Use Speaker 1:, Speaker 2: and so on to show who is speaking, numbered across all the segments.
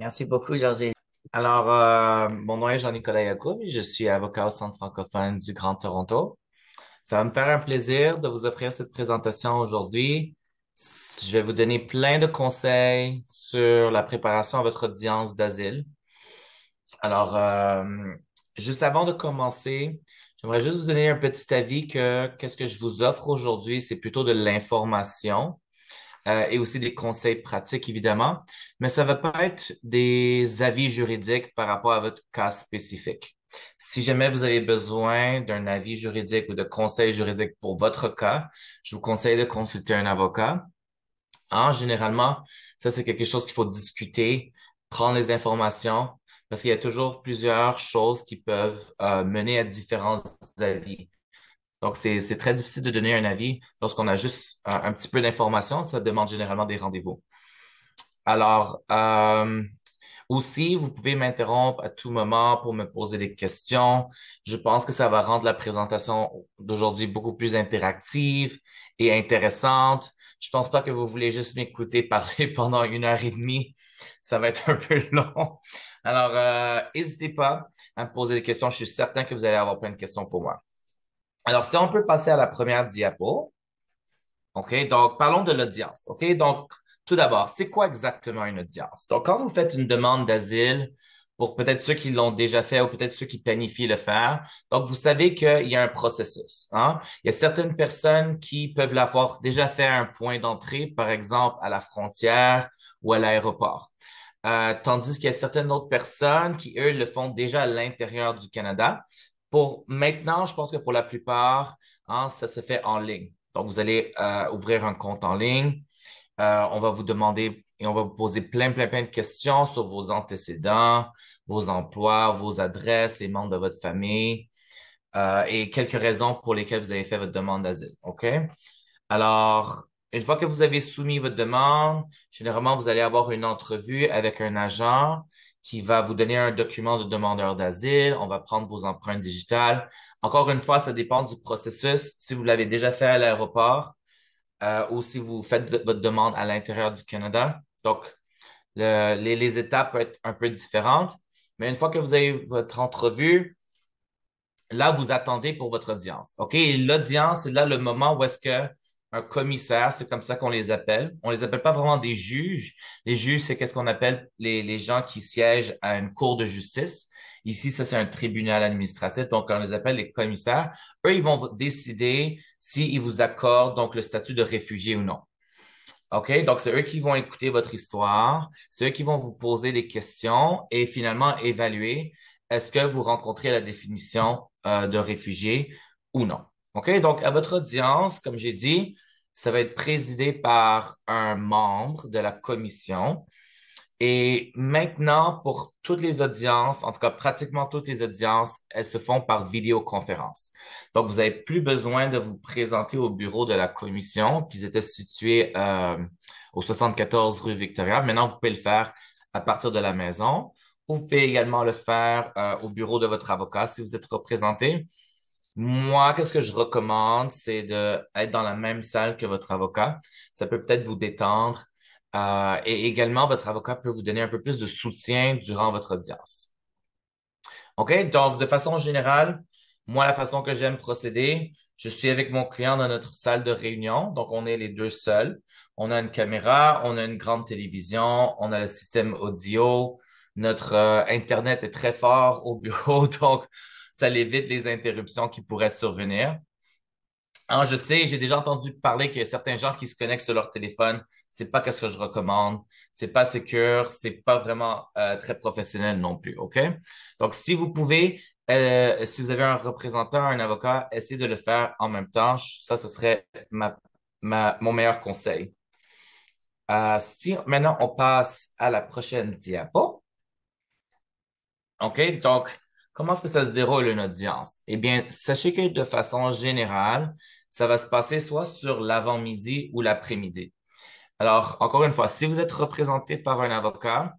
Speaker 1: Merci beaucoup, Georges.
Speaker 2: Alors, mon nom est Jean-Nicolas Yacoub, je suis avocat au Centre francophone du Grand Toronto. Ça va me faire un plaisir de vous offrir cette présentation aujourd'hui. Je vais vous donner plein de conseils sur la préparation à votre audience d'asile. Alors, juste avant de commencer, j'aimerais juste vous donner un petit avis que qu'est-ce que je vous offre aujourd'hui, c'est plutôt de l'information et aussi des conseils pratiques, évidemment, mais ça va pas être des avis juridiques par rapport à votre cas spécifique. Si jamais vous avez besoin d'un avis juridique ou de conseils juridiques pour votre cas, je vous conseille de consulter un avocat. Généralement, ça, c'est quelque chose qu'il faut discuter, prendre les informations, parce qu'il y a toujours plusieurs choses qui peuvent mener à différents avis. Donc, c'est très difficile de donner un avis lorsqu'on a juste un petit peu d'informations. Ça demande généralement des rendez-vous. Alors, aussi, vous pouvez m'interrompre à tout moment pour me poser des questions. Je pense que ça va rendre la présentation d'aujourd'hui beaucoup plus interactive et intéressante. Je pense pas que vous voulez juste m'écouter parler pendant 1 heure et demie. Ça va être un peu long. Alors, n'hésitez pas à me poser des questions. Je suis certain que vous allez avoir plein de questions pour moi. Alors, si on peut passer à la première diapo. OK? Donc, parlons de l'audience. OK? Donc, tout d'abord, c'est quoi exactement une audience? Donc, quand vous faites une demande d'asile, pour peut-être ceux qui l'ont déjà fait ou peut-être ceux qui planifient le faire, donc vous savez qu'il y a un processus, hein? Il y a certaines personnes qui peuvent l'avoir déjà fait à un point d'entrée, par exemple à la frontière ou à l'aéroport. Tandis qu'il y a certaines autres personnes qui, eux, le font déjà à l'intérieur du Canada. Pour maintenant, je pense que pour la plupart, hein, ça se fait en ligne. Donc, vous allez ouvrir un compte en ligne. On va vous demander et on va vous poser plein de questions sur vos antécédents, vos emplois, vos adresses, les membres de votre famille et quelques raisons pour lesquelles vous avez fait votre demande d'asile. OK? Alors, une fois que vous avez soumis votre demande, généralement, vous allez avoir une entrevue avec un agent qui va vous donner un document de demandeur d'asile. On va prendre vos empreintes digitales. Encore une fois, ça dépend du processus. Si vous l'avez déjà fait à l'aéroport, ou si vous faites votre demande à l'intérieur du Canada. Donc, les étapes peuvent être un peu différentes, mais une fois que vous avez votre entrevue, là, vous attendez pour votre audience. OK? Et l'audience, c'est là le moment où est-ce que un commissaire, c'est comme ça qu'on les appelle. On les appelle pas vraiment des juges. Les juges, c'est qu'est-ce qu'on appelle les gens qui siègent à une cour de justice. Ici, ça, c'est un tribunal administratif. Donc, on les appelle les commissaires. Eux, ils vont décider s'ils vous accordent donc le statut de réfugié ou non. OK? Donc, c'est eux qui vont écouter votre histoire, c'est eux qui vont vous poser des questions et finalement évaluer est-ce que vous rencontrez la définition de réfugié ou non. OK? Donc, à votre audience, comme j'ai dit, ça va être présidé par un membre de la commission. Et maintenant, pour toutes les audiences, en tout cas pratiquement toutes les audiences, elles se font par vidéoconférence. Donc, vous n'avez plus besoin de vous présenter au bureau de la commission, qui était situé au 74 rue Victoria. Maintenant, vous pouvez le faire à partir de la maison. Ou vous pouvez également le faire au bureau de votre avocat si vous êtes représenté. Moi, qu'est-ce que je recommande, c'est d'être dans la même salle que votre avocat. Ça peut peut-être vous détendre. Et également, votre avocat peut vous donner un peu plus de soutien durant votre audience. OK? Donc, de façon générale, moi, la façon que j'aime procéder, je suis avec mon client dans notre salle de réunion. Donc, on est les deux seuls. On a une caméra, on a une grande télévision, on a le système audio. Notre Internet est très fort au bureau, donc ça évite les interruptions qui pourraient survenir. Je sais, j'ai déjà entendu parler qu'il y a certains gens qui se connectent sur leur téléphone. C'est pas ce que je recommande. C'est pas sécure. C'est pas vraiment très professionnel non plus. OK? Donc, si vous pouvez, si vous avez un représentant, un avocat, essayez de le faire en même temps. Ça, ce serait mon meilleur conseil. Si maintenant on passe à la prochaine diapo. OK? Donc, comment est-ce que ça se déroule une audience? Eh bien, sachez que de façon générale, ça va se passer soit sur l'avant-midi ou l'après-midi. Alors, encore une fois, si vous êtes représenté par un avocat,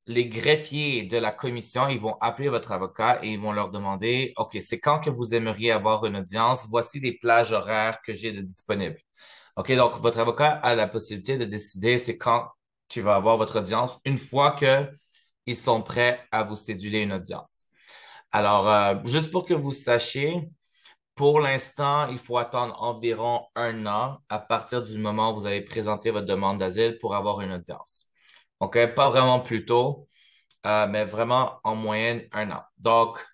Speaker 2: les greffiers de la commission, ils vont appeler votre avocat et ils vont leur demander, OK, c'est quand que vous aimeriez avoir une audience? Voici les plages horaires que j'ai de disponibles. OK, donc votre avocat a la possibilité de décider c'est quand qu'il va avoir votre audience une fois que ils sont prêts à vous céduler une audience. Alors, juste pour que vous sachiez, pour l'instant, il faut attendre environ 1 an à partir du moment où vous avez présenté votre demande d'asile pour avoir une audience. OK? Pas vraiment plus tôt, mais vraiment en moyenne 1 an. Donc,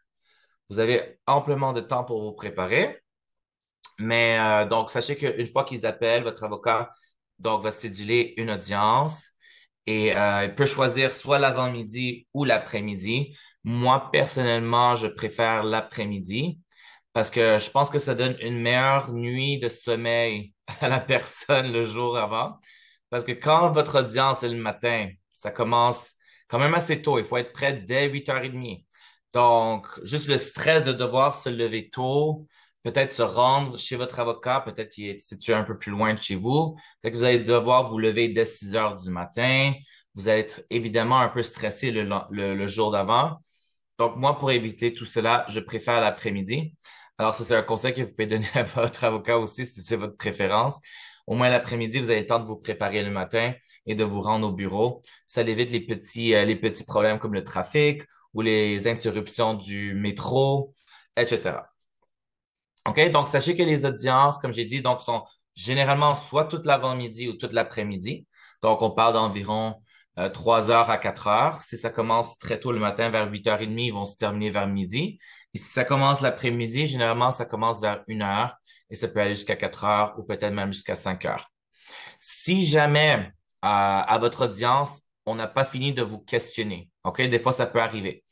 Speaker 2: vous avez amplement de temps pour vous préparer. Mais donc, sachez qu'une fois qu'ils appellent, votre avocat donc, va céduler une audience et il peut choisir soit l'avant-midi ou l'après-midi. Moi, personnellement, je préfère l'après-midi parce que je pense que ça donne une meilleure nuit de sommeil à la personne le jour avant. Parce que quand votre audience est le matin, ça commence quand même assez tôt. Il faut être prêt dès 8h30. Donc, juste le stress de devoir se lever tôt, peut-être se rendre chez votre avocat, peut-être qu'il est situé un peu plus loin de chez vous. Peut-être que vous allez devoir vous lever dès 6 heures du matin. Vous allez être évidemment un peu stressé le jour d'avant. Donc, moi, pour éviter tout cela, je préfère l'après-midi. Alors, ça, c'est un conseil que vous pouvez donner à votre avocat aussi si c'est votre préférence. Au moins, l'après-midi, vous avez le temps de vous préparer le matin et de vous rendre au bureau. Ça évite les petits problèmes comme le trafic ou les interruptions du métro, etc. OK? Donc, sachez que les audiences, comme j'ai dit, donc, sont généralement soit toute l'avant-midi ou toute l'après-midi. Donc, on parle d'environ 3 heures à 4 heures. Si ça commence très tôt le matin, vers 8h30, ils vont se terminer vers midi. Et si ça commence l'après-midi, généralement, ça commence vers 1 heure et ça peut aller jusqu'à 4 heures ou peut-être même jusqu'à 5 heures. Si jamais à votre audience, on n'a pas fini de vous questionner, OK? Des fois, ça peut arriver.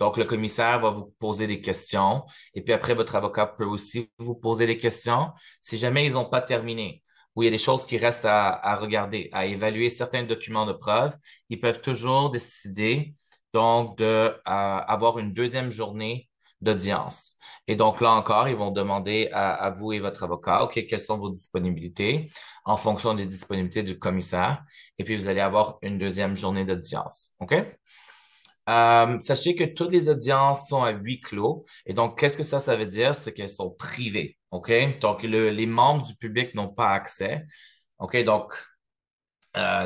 Speaker 2: Donc, le commissaire va vous poser des questions et puis après, votre avocat peut aussi vous poser des questions. Si jamais ils n'ont pas terminé ou il y a des choses qui restent à regarder, à évaluer certains documents de preuve, ils peuvent toujours décider donc de avoir une deuxième journée d'audience. Et donc là encore, ils vont demander à vous et votre avocat, OK, quelles sont vos disponibilités en fonction des disponibilités du commissaire. Et puis, vous allez avoir une deuxième journée d'audience. OK? Sachez que toutes les audiences sont à huis clos. Et donc, qu'est-ce que ça veut dire? C'est qu'elles sont privées. OK? Donc, les membres du public n'ont pas accès. OK? Donc,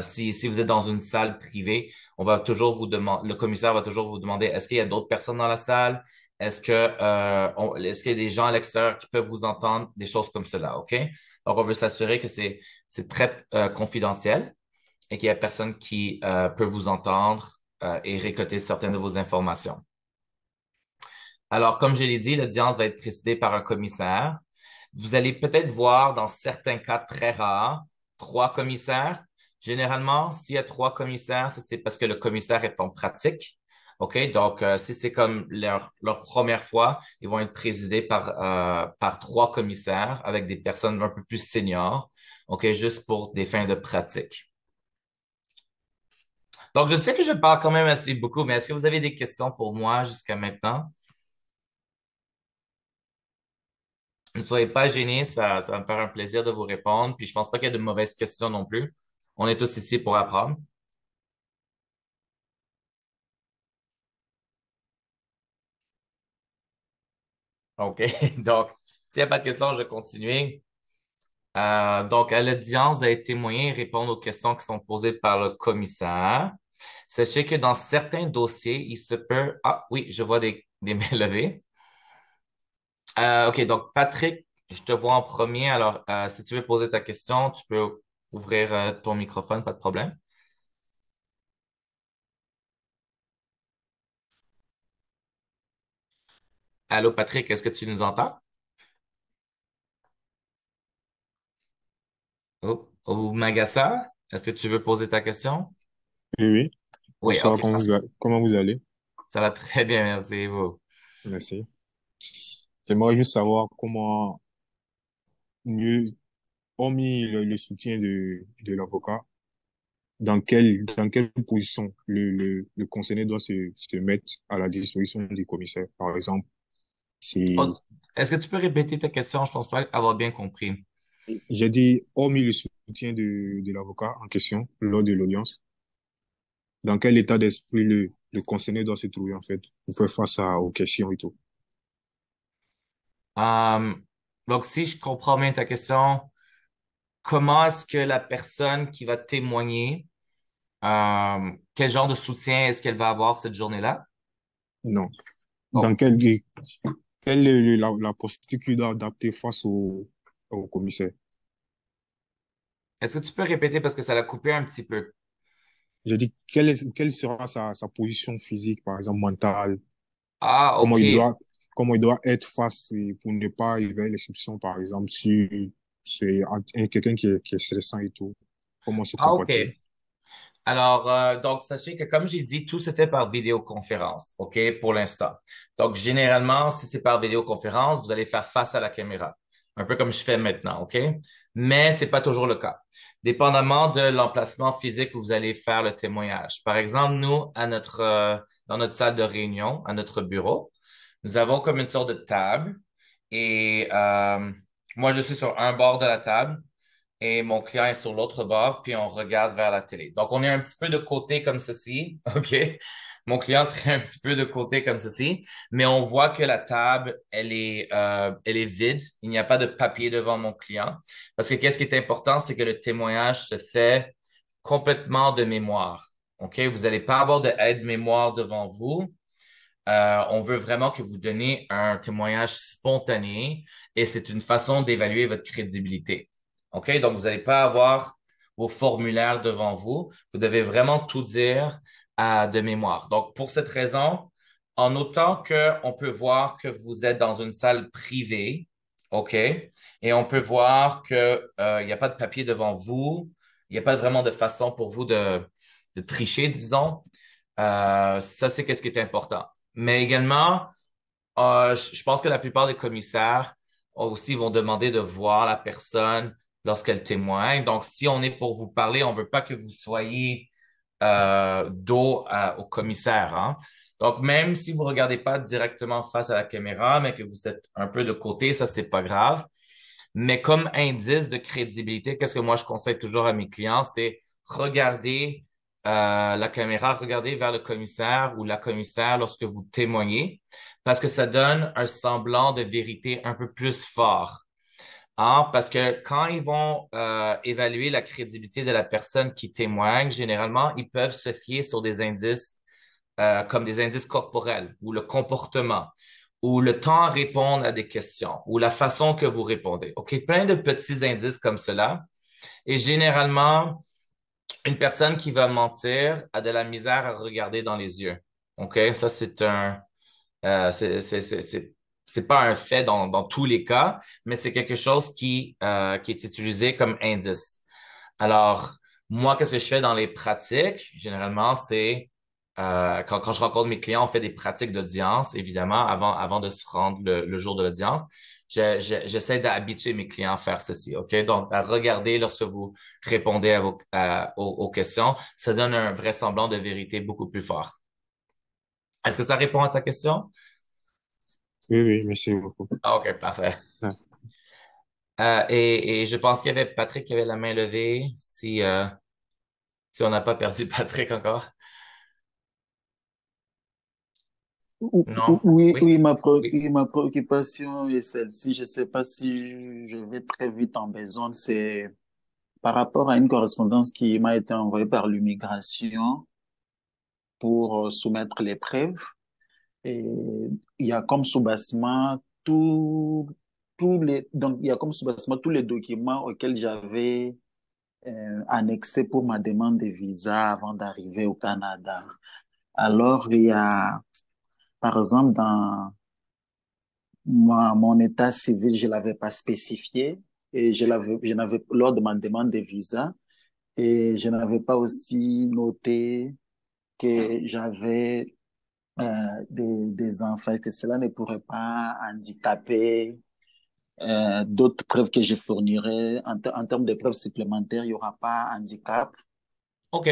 Speaker 2: si vous êtes dans une salle privée, on va toujours vous demander, le commissaire va toujours vous demander, est-ce qu'il y a d'autres personnes dans la salle? Est-ce qu'il y a des gens à l'extérieur qui peuvent vous entendre? Des choses comme cela. OK? Donc, on veut s'assurer que c'est très confidentiel et qu'il n'y a personne qui peut vous entendre et récolter certaines de vos informations. Alors, comme je l'ai dit, l'audience va être présidée par un commissaire. Vous allez peut-être voir dans certains cas très rares 3 commissaires. Généralement, s'il y a 3 commissaires, c'est parce que le commissaire est en pratique. OK? Donc, si c'est comme leur première fois, ils vont être présidés par 3 commissaires avec des personnes un peu plus seniors. OK? Juste pour des fins de pratique. Donc, je sais que je parle quand même assez beaucoup, mais est-ce que vous avez des questions pour moi jusqu'à maintenant? Ne soyez pas gênés, ça va me faire un plaisir de vous répondre. Puis je pense pas qu'il y ait de mauvaises questions non plus. On est tous ici pour apprendre. OK. Donc, s'il n'y a pas de questions, je vais continuer. Donc, à l'audience, vous allez témoigner et répondre aux questions qui sont posées par le commissaire. Sachez que dans certains dossiers, il se peut... Ah oui, je vois des mains levées. OK, donc Patrick, je te vois en premier. Alors, si tu veux poser ta question, tu peux ouvrir ton microphone, pas de problème. Allô, Patrick, est-ce que tu nous entends? Oh, oh, Magassa, est-ce que tu veux poser ta question?
Speaker 1: Oui, oui.
Speaker 2: Oui,
Speaker 1: Bonsoir,
Speaker 2: OK, parfait.
Speaker 1: comment vous allez?
Speaker 2: Ça va très bien, merci. Et vous?
Speaker 1: Merci. J'aimerais juste savoir comment mieux, hormis le soutien de l'avocat, dans quelle position le concerné doit se mettre à la disposition du commissaire. Par exemple,
Speaker 2: Oh,
Speaker 1: si
Speaker 2: est-ce que tu peux répéter ta question? Je pense pas avoir bien compris.
Speaker 1: j'ai dit, hormis le soutien de l'avocat en question lors de l'audience, dans quel état d'esprit le concerné doit se trouver, en fait, pour faire face aux questions et tout.
Speaker 2: Euh, donc, si je comprends bien ta question, comment est-ce que la personne qui va témoigner Quel genre de soutien est-ce qu'elle va avoir cette journée-là?
Speaker 1: Non. Dans
Speaker 2: Oh.
Speaker 1: quelle est la posture qu'il doit adapter face au commissaire?
Speaker 2: Est-ce que tu peux répéter parce que ça l'a coupé un petit peu?
Speaker 1: J'ai dit, quelle sera sa position physique, par exemple, mentale?
Speaker 2: Ah,
Speaker 1: Comment
Speaker 2: OK.
Speaker 1: comment il doit être face pour ne pas éveiller les soupçons, par exemple, si c'est quelqu'un qui est stressant et tout. Comment se
Speaker 2: Ah, OK.
Speaker 1: comporter?
Speaker 2: Alors, donc, sachez que comme j'ai dit, tout se fait par vidéoconférence, OK, pour l'instant. Donc, généralement, si c'est par vidéoconférence, vous allez faire face à la caméra, un peu comme je fais maintenant, OK? Mais c'est pas toujours le cas, dépendamment de l'emplacement physique où vous allez faire le témoignage. Par exemple, nous, dans notre salle de réunion, à notre bureau, nous avons comme une sorte de table et moi, je suis sur un bord de la table et mon client est sur l'autre bord, puis on regarde vers la télé. Donc, on est un petit peu de côté comme ceci, OK? Mon client serait un petit peu de côté comme ceci, mais on voit que la table, elle est vide. Il n'y a pas de papier devant mon client. Parce que qu'est-ce qui est important, c'est que le témoignage se fait complètement de mémoire. OK? Vous n'allez pas avoir de aide-mémoire devant vous. On veut vraiment que vous donniez un témoignage spontané et c'est une façon d'évaluer votre crédibilité. OK? Donc, vous n'allez pas avoir vos formulaires devant vous. Vous devez vraiment tout dire de mémoire. Donc, pour cette raison, en autant qu'on peut voir que vous êtes dans une salle privée, OK? Et on peut voir que, il n'y a pas de papier devant vous, il n'y a pas vraiment de façon pour vous de tricher, disons. Ça, c'est qu'est-ce qui est important. Mais également, je pense que la plupart des commissaires aussi vont demander de voir la personne lorsqu'elle témoigne. Donc, si on est pour vous parler, on veut pas que vous soyez au commissaire, hein. Donc, même si vous regardez pas directement face à la caméra, mais que vous êtes un peu de côté, ça, c'est pas grave. Mais comme indice de crédibilité, qu'est-ce que moi je conseille toujours à mes clients, c'est regarder la caméra, regarder vers le commissaire ou la commissaire lorsque vous témoignez, parce que ça donne un semblant de vérité un peu plus fort. Hein? Parce que quand ils vont évaluer la crédibilité de la personne qui témoigne, généralement, ils peuvent se fier sur des indices comme des indices corporels ou le comportement ou le temps à répondre à des questions ou la façon que vous répondez. OK? Plein de petits indices comme cela. Et généralement, une personne qui va mentir a de la misère à regarder dans les yeux. OK? Ça, c'est pas un fait dans tous les cas, mais c'est quelque chose qui est utilisé comme indice. Alors, moi, qu'est-ce que je fais dans les pratiques? Généralement, c'est quand je rencontre mes clients, on fait des pratiques d'audience, évidemment, avant de se rendre le jour de l'audience. J'essaie d'habituer mes clients à faire ceci, OK? Donc, à regarder lorsque vous répondez aux questions, ça donne un vrai semblant de vérité beaucoup plus fort. Est-ce que ça répond à ta question?
Speaker 1: Oui, oui, merci beaucoup.
Speaker 2: Ah, OK, parfait.
Speaker 1: Ouais.
Speaker 2: Et je pense qu'il y avait Patrick qui avait la main levée, si on n'a pas perdu Patrick encore. Non?
Speaker 3: Oui,
Speaker 2: Oui? Oui.
Speaker 3: oui, ma préoccupation est celle-ci. Je ne sais pas si je vais très vite en besogne. C'est par rapport à une correspondance qui m'a été envoyée par l'immigration pour soumettre les preuves. Et il y a comme soubassement donc il y a comme soubassement tous les documents auxquels j'avais annexé pour ma demande de visa avant d'arriver au Canada. Alors, il y a, par exemple, dans mon état civil, je l'avais pas spécifié et je n'avais, lors de ma demande de visa, et je n'avais pas aussi noté que j'avais des enfants, que cela ne pourrait pas handicaper d'autres preuves que je fournirais. En termes de preuves supplémentaires, il n'y aura pas handicap.
Speaker 2: OK.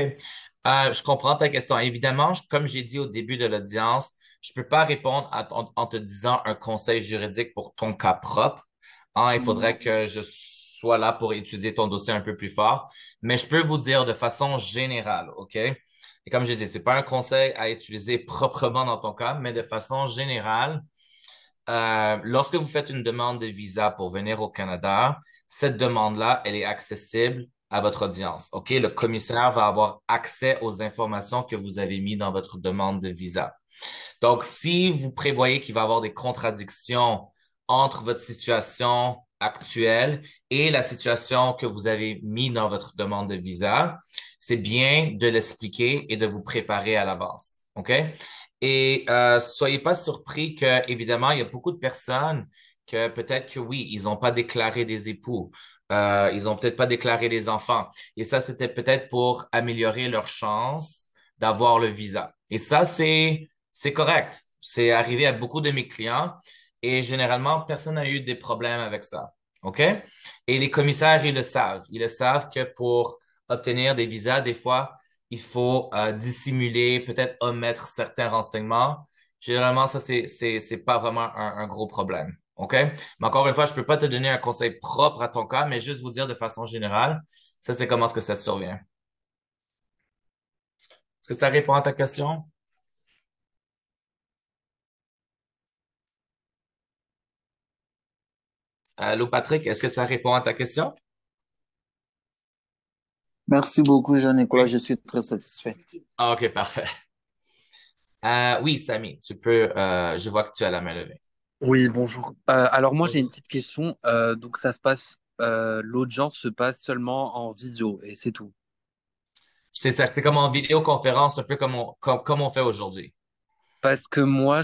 Speaker 2: Je comprends ta question. Évidemment, comme j'ai dit au début de l'audience, je peux pas répondre en te disant un conseil juridique pour ton cas propre. Hein, il faudrait
Speaker 3: Mhm.
Speaker 2: que je sois là pour étudier ton dossier un peu plus fort. Mais je peux vous dire de façon générale, OK? Et comme je dis, c'est pas un conseil à utiliser proprement dans ton cas, mais de façon générale, lorsque vous faites une demande de visa pour venir au Canada, cette demande-là, elle est accessible à votre audience. OK? Le commissaire va avoir accès aux informations que vous avez mis dans votre demande de visa. Donc, si vous prévoyez qu'il va y avoir des contradictions entre votre situation actuelle et la situation que vous avez mis dans votre demande de visa, c'est bien de l'expliquer et de vous préparer à l'avance. OK? Et soyez pas surpris que, évidemment, il y a beaucoup de personnes que peut-être que oui, ils n'ont pas déclaré des époux. Ils ont peut-être pas déclaré des enfants. Et ça, c'était peut-être pour améliorer leur chance d'avoir le visa. Et ça, c'est correct. C'est arrivé à beaucoup de mes clients et généralement, personne n'a eu des problèmes avec ça. OK? Et les commissaires, ils le savent. Ils le savent que pour obtenir des visas, des fois, il faut dissimuler, peut-être omettre certains renseignements. Généralement, ça, c'est pas vraiment un gros problème. OK? Mais encore une fois, je peux pas te donner un conseil propre à ton cas, mais juste vous dire de façon générale, ça, c'est comment est-ce que ça survient. Est-ce que ça répond à ta question? Allô, Patrick, est-ce que ça répond à ta question?
Speaker 3: Merci beaucoup, Jean-Nicolas.
Speaker 2: Oui.
Speaker 3: Je suis très satisfait.
Speaker 2: Ah, OK, parfait. Oui, Samy, tu peux, je vois que tu as la main levée.
Speaker 4: Oui, bonjour. Alors moi j'ai une
Speaker 2: Bonjour.
Speaker 4: petite question. Donc ça se passe, l'audience se passe seulement en visio et c'est tout.
Speaker 2: C'est ça, c'est comme en vidéoconférence, un peu comme on fait aujourd'hui.
Speaker 4: Parce que moi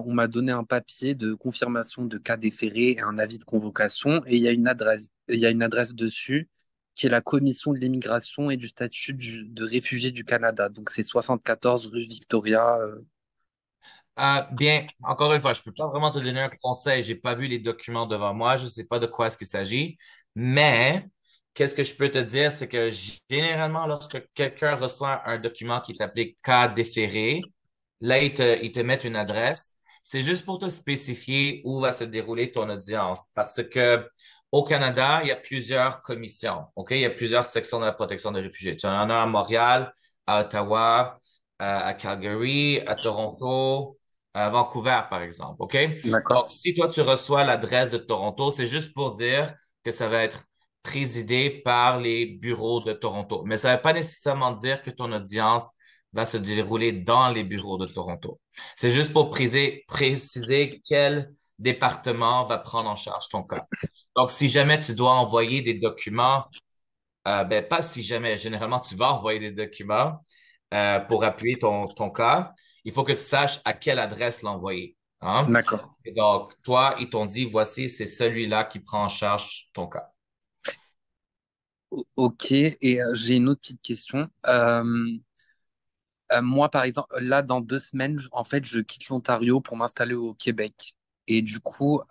Speaker 4: on m'a donné un papier de confirmation de cas déféré et un avis de convocation et il y a une adresse dessus qui est la Commission de l'immigration et du statut de réfugié du Canada. Donc c'est 74 rue Victoria.
Speaker 2: Bien, encore une fois, je peux pas vraiment te donner un conseil. J'ai pas vu les documents devant moi. Je sais pas de quoi est-ce qu'il s'agit. Mais, qu'est-ce que je peux te dire, c'est que généralement, lorsque quelqu'un reçoit un document qui est appelé cas déféré, là, ils te mettent une adresse. C'est juste pour te spécifier où va se dérouler ton audience. Parce que au Canada, il y a plusieurs commissions. OK? Il y a plusieurs sections de la protection des réfugiés. Tu en as à Montréal, à Ottawa, à Calgary, à Toronto, à Vancouver, par exemple. OK?
Speaker 4: D'accord.
Speaker 2: Donc, si toi, tu reçois l'adresse de Toronto, c'est juste pour dire que ça va être présidé par les bureaux de Toronto. Mais ça ne veut pas nécessairement dire que ton audience va se dérouler dans les bureaux de Toronto. C'est juste pour préciser quel département va prendre en charge ton cas. Donc, si jamais tu dois envoyer des documents, ben pas si jamais, généralement tu vas envoyer des documents pour appuyer ton cas, il faut que tu saches à quelle adresse l'envoyer. Hein?
Speaker 4: D'accord.
Speaker 2: Et donc, toi, ils t'ont dit, voici, c'est celui-là qui prend en charge ton cas.
Speaker 4: Ok. Et j'ai une autre petite question. Moi, par exemple, là, dans 2 semaines, en fait, je quitte l'Ontario pour m'installer au Québec. Et du coup,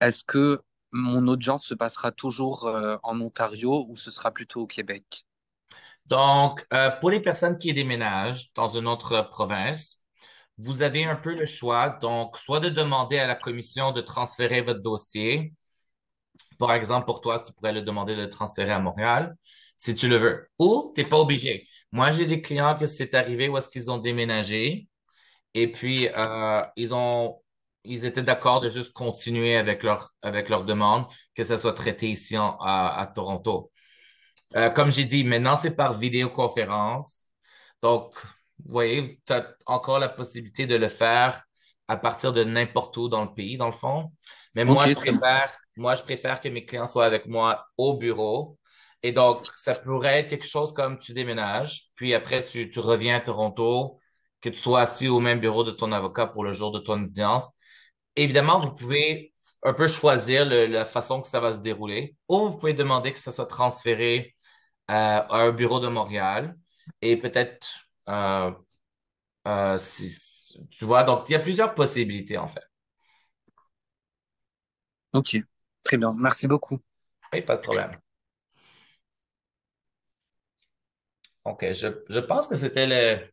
Speaker 4: est-ce que mon audience se passera toujours en Ontario ou ce sera plutôt au Québec?
Speaker 2: Donc, pour les personnes qui déménagent dans une autre province, vous avez un peu le choix. Donc, soit de demander à la commission de transférer votre dossier. Par exemple, pour toi, tu pourrais le demander de le transférer à Montréal, si tu le veux. Ou, tu n'es pas obligé. Moi, j'ai des clients que c'est arrivé où est-ce qu'ils ont déménagé et puis ils étaient d'accord de juste continuer avec leur demande, que ça soit traité ici à Toronto. Comme j'ai dit, maintenant, c'est par vidéoconférence. Donc, vous voyez, tu as encore la possibilité de le faire à partir de n'importe où dans le pays, dans le fond. Mais
Speaker 4: Ok, très bien.
Speaker 2: moi, je préfère que mes clients soient avec moi au bureau. Et donc, ça pourrait être quelque chose comme tu déménages, puis après, tu reviens à Toronto, que tu sois assis au même bureau de ton avocat pour le jour de ton audience. Évidemment, vous pouvez un peu choisir la façon que ça va se dérouler, ou vous pouvez demander que ça soit transféré à un bureau de Montréal et peut-être, tu vois, donc il y a plusieurs possibilités en fait.
Speaker 4: Ok, très bien. Merci beaucoup.
Speaker 2: Oui, pas de problème. OK, je pense que c'était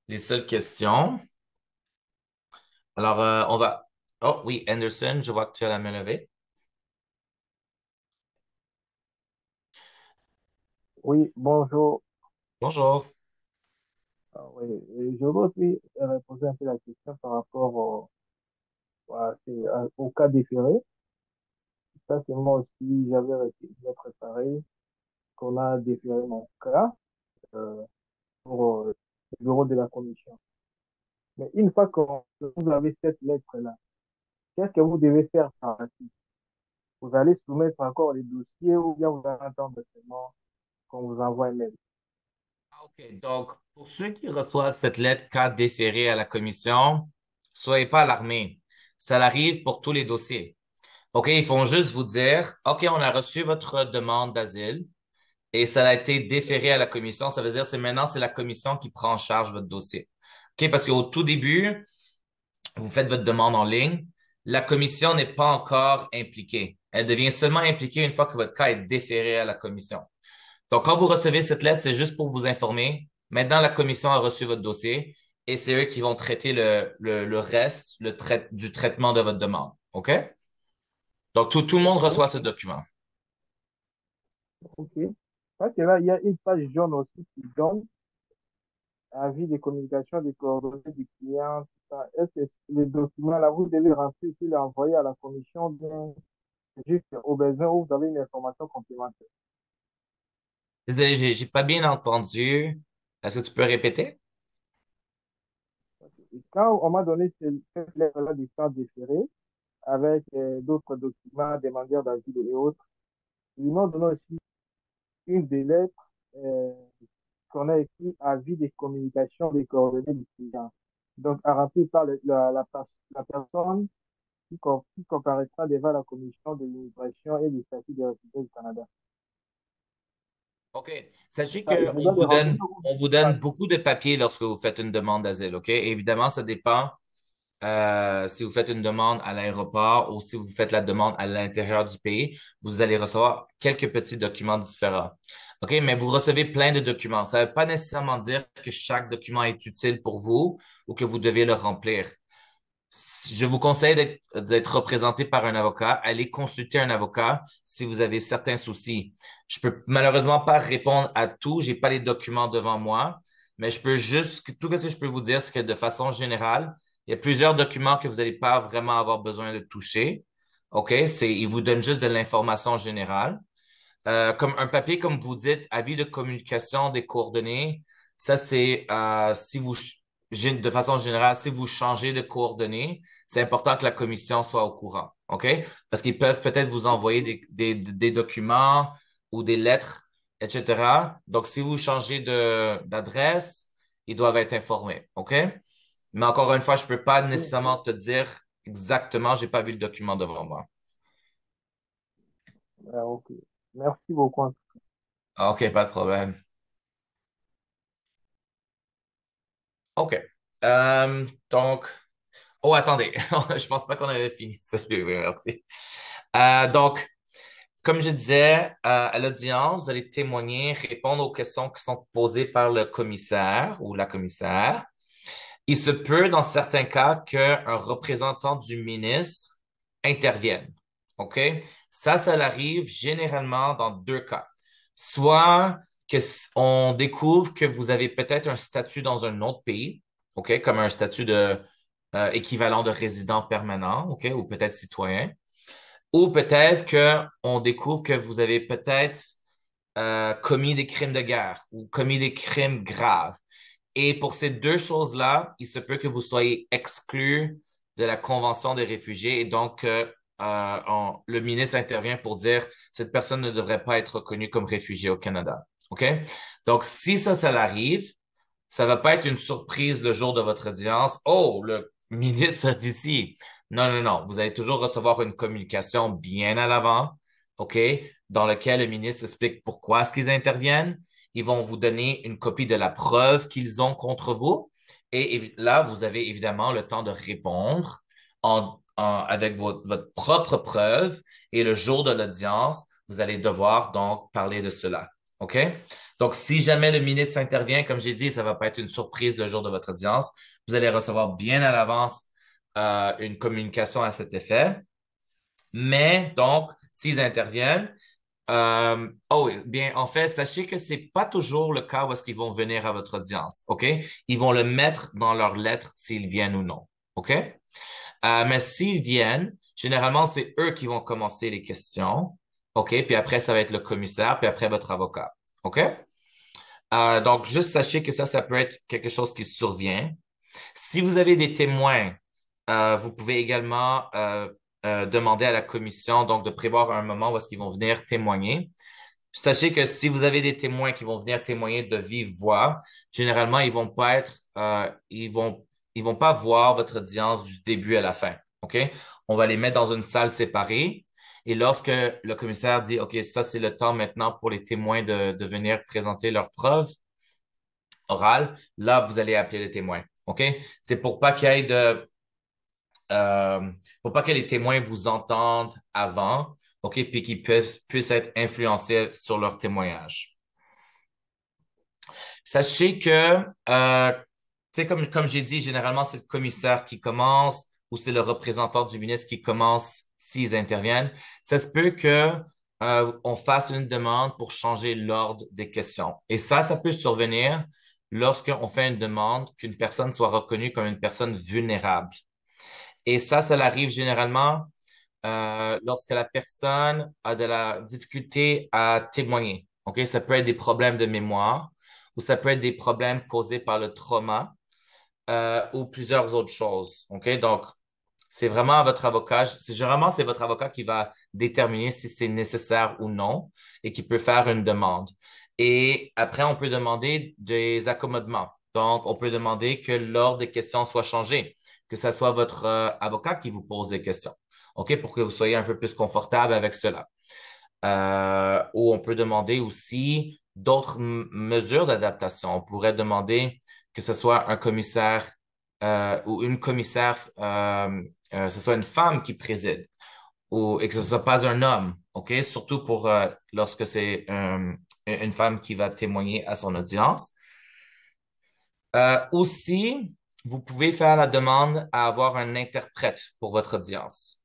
Speaker 2: les seules questions. Alors, on va... Oh oui, Anderson, je vois que tu as la main levée.
Speaker 5: Oui, bonjour.
Speaker 2: Bonjour.
Speaker 5: Oui, et je veux aussi poser un peu la question par rapport au cas différé. Ça, c'est moi aussi, j'avais bien préparé qu'on a déféré mon cas euh, pour le bureau de la commission. Mais une fois que vous avez cette lettre-là, qu'est-ce que vous devez faire par la suite? Vous allez soumettre encore les dossiers ou bien vous allez attendre seulement qu'on vous envoie un mail?
Speaker 2: OK. Donc, pour ceux qui reçoivent cette lettre cas déférée à la commission, soyez pas alarmés. Ça arrive pour tous les dossiers. OK, ils font juste vous dire, OK, on a reçu votre demande d'asile et ça a été déféré à la commission. Ça veut dire c'est maintenant, c'est la commission qui prend en charge votre dossier. OK, parce qu'au tout début, vous faites votre demande en ligne. La commission n'est pas encore impliquée. Elle devient seulement impliquée une fois que votre cas est déféré à la commission. Donc, quand vous recevez cette lettre, c'est juste pour vous informer. Maintenant, la commission a reçu votre dossier et c'est eux qui vont traiter le reste du traitement de votre demande. OK? Donc, tout le monde reçoit ce document.
Speaker 5: OK. Parce que là, il y a une page jaune aussi qui donne avis de communication des coordonnées du client. Tout ça. Est-ce que les documents là, vous devez remplir et les envoyer à la commission, bien juste au besoin où vous avez une information complémentaire?
Speaker 2: Désolé, j'ai pas bien entendu. Est-ce que tu peux répéter?
Speaker 5: Et quand on m'a donné cette lettre-là du temps déféré, avec d'autres documents, demandeurs d'asile et autres, ils m'ont donné aussi une des lettres qu'on a écrit avis des communications des coordonnées du client. Donc, à remplir par la personne qui comparaîtra devant la commission de l'immigration et du statut des réfugiés du Canada.
Speaker 2: OK. Sachez
Speaker 5: Ça, je
Speaker 2: qu'on
Speaker 5: dois les remplir.
Speaker 2: on vous donne beaucoup de papiers lorsque vous faites une demande d'asile. OK? Évidemment, ça dépend si vous faites une demande à l'aéroport ou si vous faites la demande à l'intérieur du pays, vous allez recevoir quelques petits documents différents. OK? Mais vous recevez plein de documents. Ça ne veut pas nécessairement dire que chaque document est utile pour vous ou que vous devez le remplir. Je vous conseille d'être représenté par un avocat. Allez consulter un avocat si vous avez certains soucis. Je peux malheureusement pas répondre à tout. J'ai pas les documents devant moi, mais je peux juste, tout ce que je peux vous dire, c'est que de façon générale, il y a plusieurs documents que vous n'allez pas vraiment avoir besoin de toucher. OK? Ils vous donnent juste de l'information générale. Comme un papier, comme vous dites, avis de communication des coordonnées, ça c'est si vous, de façon générale, si vous changez de coordonnées, c'est important que la commission soit au courant, OK? Parce qu'ils peuvent peut-être vous envoyer des documents ou des lettres, etc. Donc, si vous changez d'adresse, ils doivent être informés, OK? Mais encore une fois, je peux pas nécessairement te dire exactement, j'ai pas vu le document devant moi.
Speaker 5: Ah, ok. Merci beaucoup.
Speaker 2: OK, pas de problème. OK. Donc, oh, attendez. Je pense pas qu'on avait fini ça. Oui, merci. Donc, comme je disais, à l'audience, vous allez témoigner, répondre aux questions qui sont posées par le commissaire ou la commissaire. Il se peut, dans certains cas, qu'un représentant du ministre intervienne. OK? Ça arrive généralement dans deux cas. Soit on découvre que vous avez peut-être un statut dans un autre pays, OK? Comme un statut équivalent de résident permanent, OK? Ou peut-être citoyen. Ou peut-être qu'on découvre que vous avez peut-être commis des crimes de guerre ou commis des crimes graves. Et pour ces deux choses-là, il se peut que vous soyez exclu de la Convention des réfugiés et donc le ministre intervient pour dire cette personne ne devrait pas être reconnue comme réfugié au Canada. OK? Donc, si ça l'arrive, ça va pas être une surprise le jour de votre audience. Oh, le ministre a dit ci. Non, non, non. Vous allez toujours recevoir une communication bien à l'avant, OK, dans lequel le ministre explique pourquoi est-ce qu'ils interviennent. Ils vont vous donner une copie de la preuve qu'ils ont contre vous. Et là, vous avez évidemment le temps de répondre avec votre propre preuve. Et le jour de l'audience, vous allez devoir donc parler de cela. OK? Donc, si jamais le ministre intervient, comme j'ai dit, ça ne va pas être une surprise le jour de votre audience. Vous allez recevoir bien à l'avance une communication à cet effet. Mais donc, s'ils interviennent, oh, bien, en fait, sachez que c'est pas toujours le cas où est-ce qu'ils vont venir à votre audience, OK? Ils vont le mettre dans leur lettre s'ils viennent ou non, OK? Mais s'ils viennent, généralement, c'est eux qui vont commencer les questions. OK? Puis après, ça va être le commissaire, puis après votre avocat. OK? Donc, juste sachez que ça peut être quelque chose qui survient. Si vous avez des témoins, vous pouvez également demander à la commission donc de prévoir un moment où est-ce qu'ils vont venir témoigner. Sachez que si vous avez des témoins qui vont venir témoigner de vive voix, généralement, ils vont pas être, ils vont pas voir votre audience du début à la fin. OK? On va les mettre dans une salle séparée. Et lorsque le commissaire dit, OK, ça, c'est le temps maintenant pour les témoins de venir présenter leurs preuves orales, là, vous allez appeler les témoins. OK? C'est pour pas qu'il y ait pour pas que les témoins vous entendent avant, OK, puis qu'ils puissent être influencés sur leur témoignage. Sachez que, tu sais, comme j'ai dit, généralement, c'est le commissaire qui commence ou c'est le représentant du ministre qui commence s'ils interviennent. Ça se peut que on fasse une demande pour changer l'ordre des questions. Et ça peut survenir lorsqu'on fait une demande qu'une personne soit reconnue comme une personne vulnérable. Et ça arrive généralement lorsque la personne a de la difficulté à témoigner. OK? Ça peut être des problèmes de mémoire ou ça peut être des problèmes causés par le trauma ou plusieurs autres choses. OK? Donc, c'est vraiment à votre avocat. Généralement, c'est votre avocat qui va déterminer si c'est nécessaire ou non et qui peut faire une demande. Et après, on peut demander des accommodements. Donc, on peut demander que l'ordre des questions soit changé, que ce soit votre avocat qui vous pose des questions. OK, pour que vous soyez un peu plus confortable avec cela. Ou on peut demander aussi d'autres mesures d'adaptation. On pourrait demander que ce soit un commissaire ou une commissaire, ce soit une femme qui préside et que ce soit pas un homme. OK, surtout pour lorsque c'est une femme qui va témoigner à son audience. Aussi, vous pouvez faire la demande à avoir un interprète pour votre audience.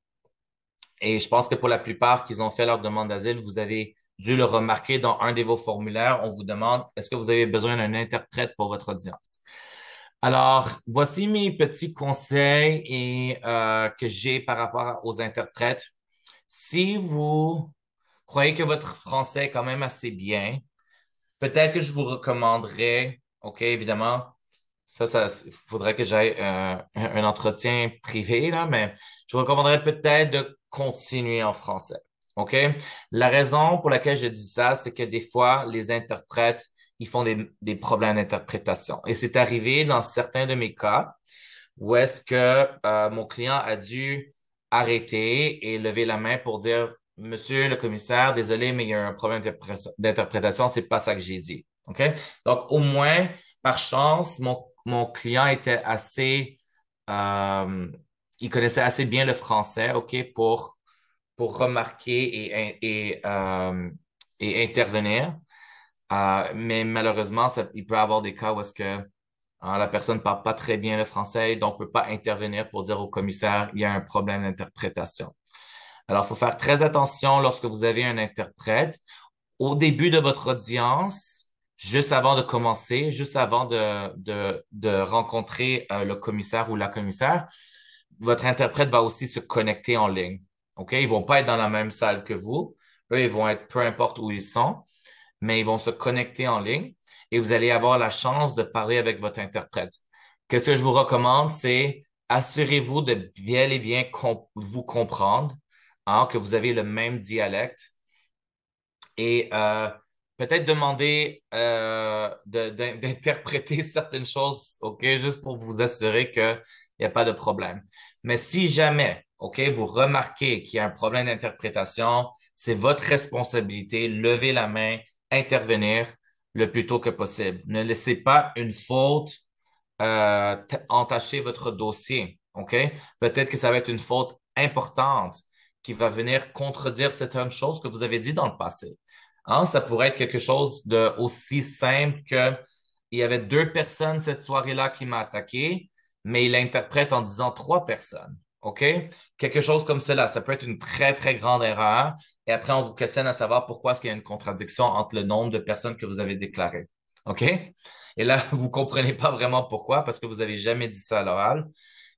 Speaker 2: Et je pense que pour la plupart qui ont fait leur demande d'asile, vous avez dû le remarquer dans un de vos formulaires. On vous demande, est-ce que vous avez besoin d'un interprète pour votre audience? Alors, voici mes petits conseils que j'ai par rapport aux interprètes. Si vous croyez que votre français est quand même assez bien, peut-être que je vous recommanderais, OK, évidemment, il faudrait que j'aille un entretien privé, là, mais je vous recommanderais peut-être de continuer en français. OK? La raison pour laquelle je dis ça, c'est que des fois, les interprètes, ils font des problèmes d'interprétation. Et c'est arrivé dans certains de mes cas où est-ce que mon client a dû arrêter et lever la main pour dire, Monsieur le commissaire, désolé, mais il y a un problème d'interprétation, c'est pas ça que j'ai dit. OK? Donc, au moins, par chance, mon client était euh, il connaissait assez bien le français, OK, pour remarquer et intervenir. Mais malheureusement, il peut y avoir des cas où est-ce que la personne ne parle pas très bien le français, donc on ne peut pas intervenir pour dire au commissaire, il y a un problème d'interprétation. Alors, il faut faire très attention lorsque vous avez un interprète. Au début de votre audience, juste avant de commencer, juste avant de rencontrer le commissaire ou la commissaire, votre interprète va aussi se connecter en ligne. OK? Ils vont pas être dans la même salle que vous. Eux, ils vont être peu importe où ils sont, mais ils vont se connecter en ligne et vous allez avoir la chance de parler avec votre interprète. Qu'est-ce que je vous recommande, c'est assurez-vous de bien et bien vous comprendre, hein, que vous avez le même dialecte et peut-être demander d'interpréter certaines choses, OK, juste pour vous assurer qu'il n'y a pas de problème. Mais si jamais, OK, vous remarquez qu'il y a un problème d'interprétation, c'est votre responsabilité, levez la main, intervenir le plus tôt que possible. Ne laissez pas une faute entacher votre dossier, OK? Peut-être que ça va être une faute importante qui va venir contredire certaines choses que vous avez dit dans le passé. Hein, ça pourrait être quelque chose de aussi simple que il y avait deux personnes cette soirée-là qui m'a attaqué, mais il interprète en disant trois personnes. OK? Quelque chose comme cela. Ça peut être une très, très grande erreur. Et après, on vous questionne à savoir pourquoi est-ce qu'il y a une contradiction entre le nombre de personnes que vous avez déclarées. OK? Et là, vous comprenez pas vraiment pourquoi, parce que vous avez jamais dit ça à l'oral.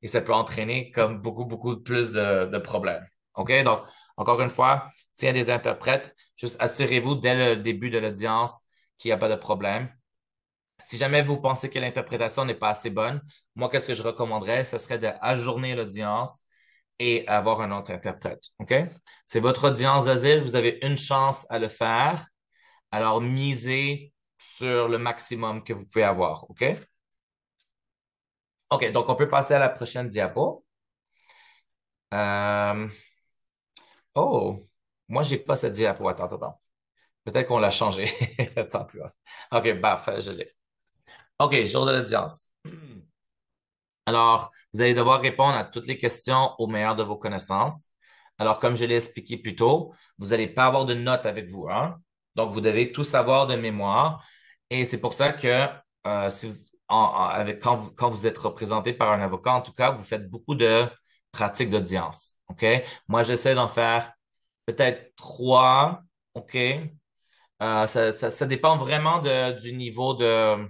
Speaker 2: et ça peut entraîner comme beaucoup, beaucoup plus de problèmes. OK? Donc, encore une fois, s'il y a des interprètes, juste assurez-vous dès le début de l'audience qu'il n'y a pas de problème. Si jamais vous pensez que l'interprétation n'est pas assez bonne, moi, qu'est-ce que je recommanderais? Ce serait d'ajourner l'audience et avoir un autre interprète. OK? C'est votre audience d'asile, vous avez une chance à le faire. Alors, misez sur le maximum que vous pouvez avoir. OK? OK, donc on peut passer à la prochaine diapo. Euh, Oh, moi, j'ai pas cette diapo. Attends, attends, attends. Peut-être qu'on l'a changé. Attends, attends. OK, parfait, je l'ai. OK, jour de l'audience. Alors, vous allez devoir répondre à toutes les questions au meilleur de vos connaissances. Alors, comme je l'ai expliqué plus tôt, vous n'allez pas avoir de notes avec vous, hein? Donc, vous devez tout savoir de mémoire. Et c'est pour ça que si vous- quand vous êtes représenté par un avocat, en tout cas, vous faites beaucoup de pratiques d'audience. OK? Moi, j'essaie d'en faire peut-être trois. OK? Ça dépend vraiment du niveau de,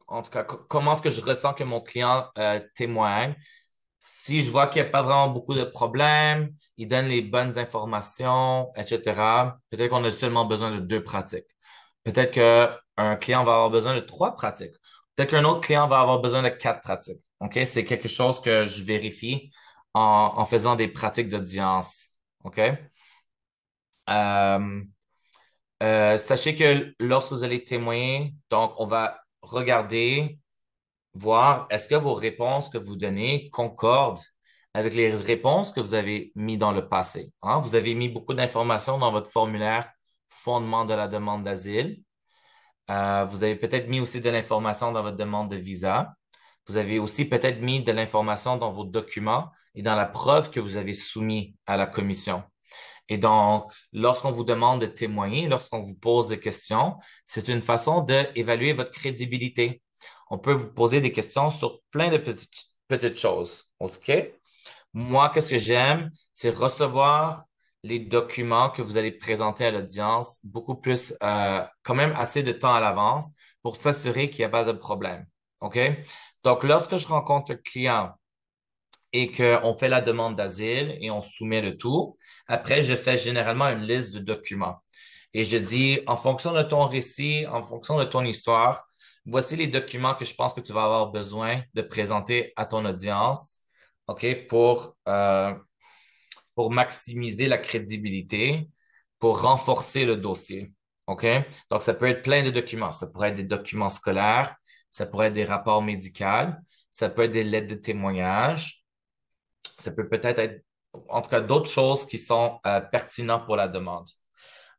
Speaker 2: en tout cas, comment est-ce que je ressens que mon client témoigne. Si je vois qu'il n'y a pas vraiment beaucoup de problèmes, il donne les bonnes informations, etc., peut-être qu'on a seulement besoin de deux pratiques. Peut-être qu'un client va avoir besoin de trois pratiques. Peut-être qu'un autre client va avoir besoin de quatre pratiques. OK? C'est quelque chose que je vérifie en faisant des pratiques d'audience. OK? Euh, Sachez que lorsque vous allez témoigner, donc on va regarder, voir est-ce que vos réponses que vous donnez concordent avec les réponses que vous avez mis dans le passé. Hein? Vous avez mis beaucoup d'informations dans votre formulaire fondement de la demande d'asile. Vous avez peut-être mis aussi de l'information dans votre demande de visa. Vous avez aussi peut-être mis de l'information dans vos documents et dans la preuve que vous avez soumis à la commission. Et donc, lorsqu'on vous demande de témoigner, lorsqu'on vous pose des questions, c'est une façon d'évaluer votre crédibilité. On peut vous poser des questions sur plein de petites choses. OK? Moi, qu'est-ce que j'aime, c'est recevoir les documents que vous allez présenter à l'audience beaucoup plus, quand même assez de temps à l'avance pour s'assurer qu'il n'y a pas de problème. OK? Donc, lorsque je rencontre un client et qu'on fait la demande d'asile et on soumet le tout. Après, je fais généralement une liste de documents. Et je dis, en fonction de ton récit, en fonction de ton histoire, voici les documents que je pense que tu vas avoir besoin de présenter à ton audience, OK, pour maximiser la crédibilité, pour renforcer le dossier. OK? Donc, ça peut être plein de documents. Ça pourrait être des documents scolaires, ça pourrait être des rapports médicaux, ça peut être des lettres de témoignage, ça peut peut-être être, en tout cas, d'autres choses qui sont pertinentes pour la demande.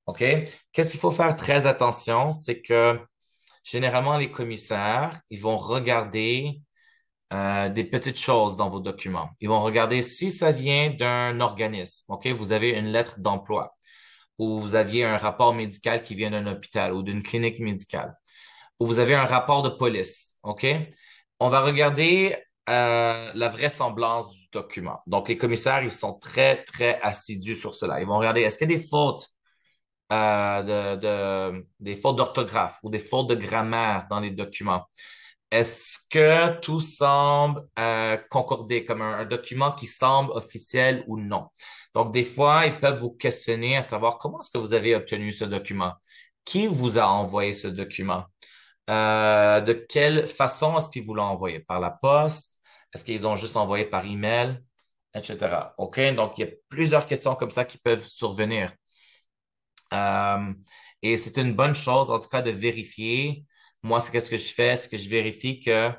Speaker 2: OK? Qu'est-ce qu'il faut faire très attention, c'est que généralement, les commissaires, ils vont regarder des petites choses dans vos documents. Ils vont regarder si ça vient d'un organisme. OK? Vous avez une lettre d'emploi ou vous aviez un rapport médical qui vient d'un hôpital ou d'une clinique médicale ou vous avez un rapport de police. OK? On va regarder la vraisemblance du document. Donc, les commissaires, ils sont très, très assidus sur cela. Ils vont regarder, est-ce qu'il y a des fautes, des fautes d'orthographe ou des fautes de grammaire dans les documents? Est-ce que tout semble concorder comme un document qui semble officiel ou non? Donc, des fois, ils peuvent vous questionner à savoir comment est-ce que vous avez obtenu ce document? Qui vous a envoyé ce document? De quelle façon est-ce qu'ils vous l'ont envoyé? Par la poste? Est-ce qu'ils ont juste envoyé par email? Etc. OK? Donc, il y a plusieurs questions comme ça qui peuvent survenir. Euh, et c'est une bonne chose, en tout cas, de vérifier. Moi, c'est qu'est-ce que je fais? C'est que je vérifie que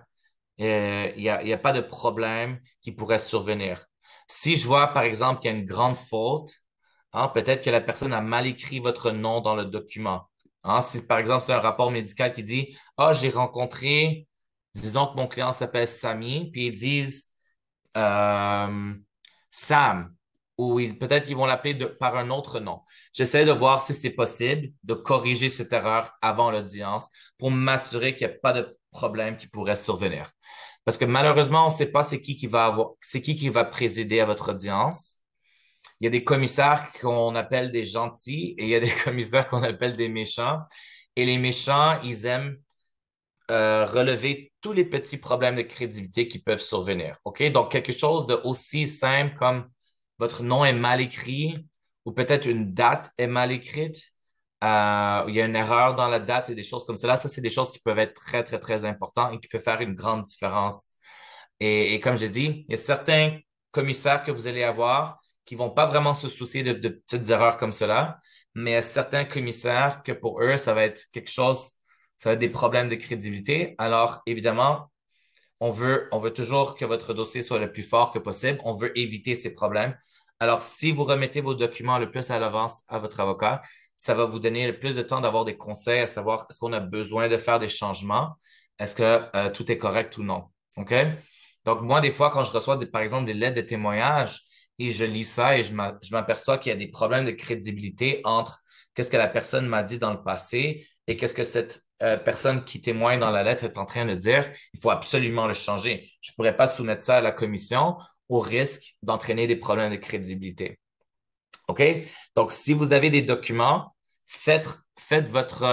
Speaker 2: il y a pas de problème qui pourrait survenir. Si je vois, par exemple, qu'il y a une grande faute, hein, peut-être que la personne a mal écrit votre nom dans le document. Hein, si, par exemple, c'est un rapport médical qui dit, ah, j'ai rencontré, disons que mon client s'appelle Samy, puis ils disent euh, Sam, ou peut-être qu'ils vont l'appeler par un autre nom. J'essaie de voir si c'est possible de corriger cette erreur avant l'audience pour m'assurer qu'il n'y a pas de problème qui pourrait survenir. Parce que malheureusement, on ne sait pas c'est qui va présider à votre audience. Il y a des commissaires qu'on appelle des gentils et il y a des commissaires qu'on appelle des méchants. Et les méchants, ils aiment relever tous les petits problèmes de crédibilité qui peuvent survenir. OK? Donc, quelque chose de aussi simple comme votre nom est mal écrit ou peut-être une date est mal écrite. Il y a une erreur dans la date et des choses comme cela. Ça, c'est des choses qui peuvent être très, très, très importantes et qui peuvent faire une grande différence. Et comme j'ai dit, il y a certains commissaires que vous allez avoir qui vont pas vraiment se soucier de petites erreurs comme cela, mais il y a certains commissaires que pour eux, ça va être quelque chose, ça va être des problèmes de crédibilité. Alors, évidemment, on veut toujours que votre dossier soit le plus fort que possible. On veut éviter ces problèmes. Alors, si vous remettez vos documents le plus à l'avance à votre avocat, ça va vous donner le plus de temps d'avoir des conseils, à savoir est-ce qu'on a besoin de faire des changements, est-ce que tout est correct ou non. OK? Donc, moi, des fois, quand je reçois, par exemple, des lettres de témoignage et je lis ça et je m'aperçois qu'il y a des problèmes de crédibilité entre qu'est-ce que la personne m'a dit dans le passé et qu'est-ce que cette personne qui témoigne dans la lettre est en train de dire, il faut absolument le changer. Je ne pourrais pas soumettre ça à la commission au risque d'entraîner des problèmes de crédibilité. OK? Donc, si vous avez des documents, faites votre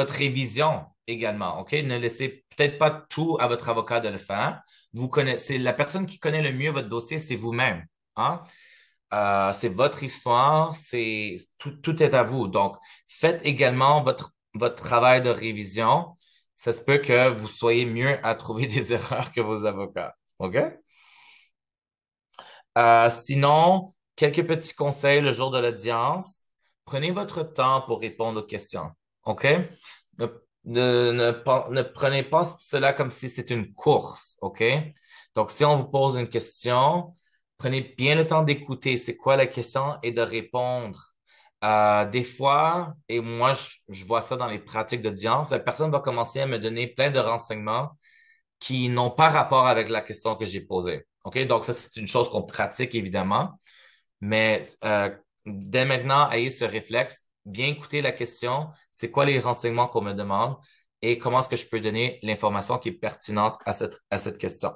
Speaker 2: révision également. OK? Ne laissez peut-être pas tout à votre avocat de le faire. Vous connaissez, la personne qui connaît le mieux votre dossier, c'est vous-même. Hein? C'est votre histoire, tout est à vous. Donc, faites également votre travail de révision. Ça se peut que vous soyez mieux à trouver des erreurs que vos avocats. OK? Sinon, quelques petits conseils le jour de l'audience. Prenez votre temps pour répondre aux questions. OK? Ne, ne prenez pas cela comme si c'était une course. OK? Donc, si on vous pose une question, prenez bien le temps d'écouter c'est quoi la question et de répondre. Des fois, et moi, je vois ça dans les pratiques d'audience, la personne va commencer à me donner plein de renseignements qui n'ont pas rapport avec la question que j'ai posée. OK? Donc, ça, c'est une chose qu'on pratique évidemment, mais dès maintenant, ayez ce réflexe, bien écouter la question, c'est quoi les renseignements qu'on me demande et comment est-ce que je peux donner l'information qui est pertinente à cette question.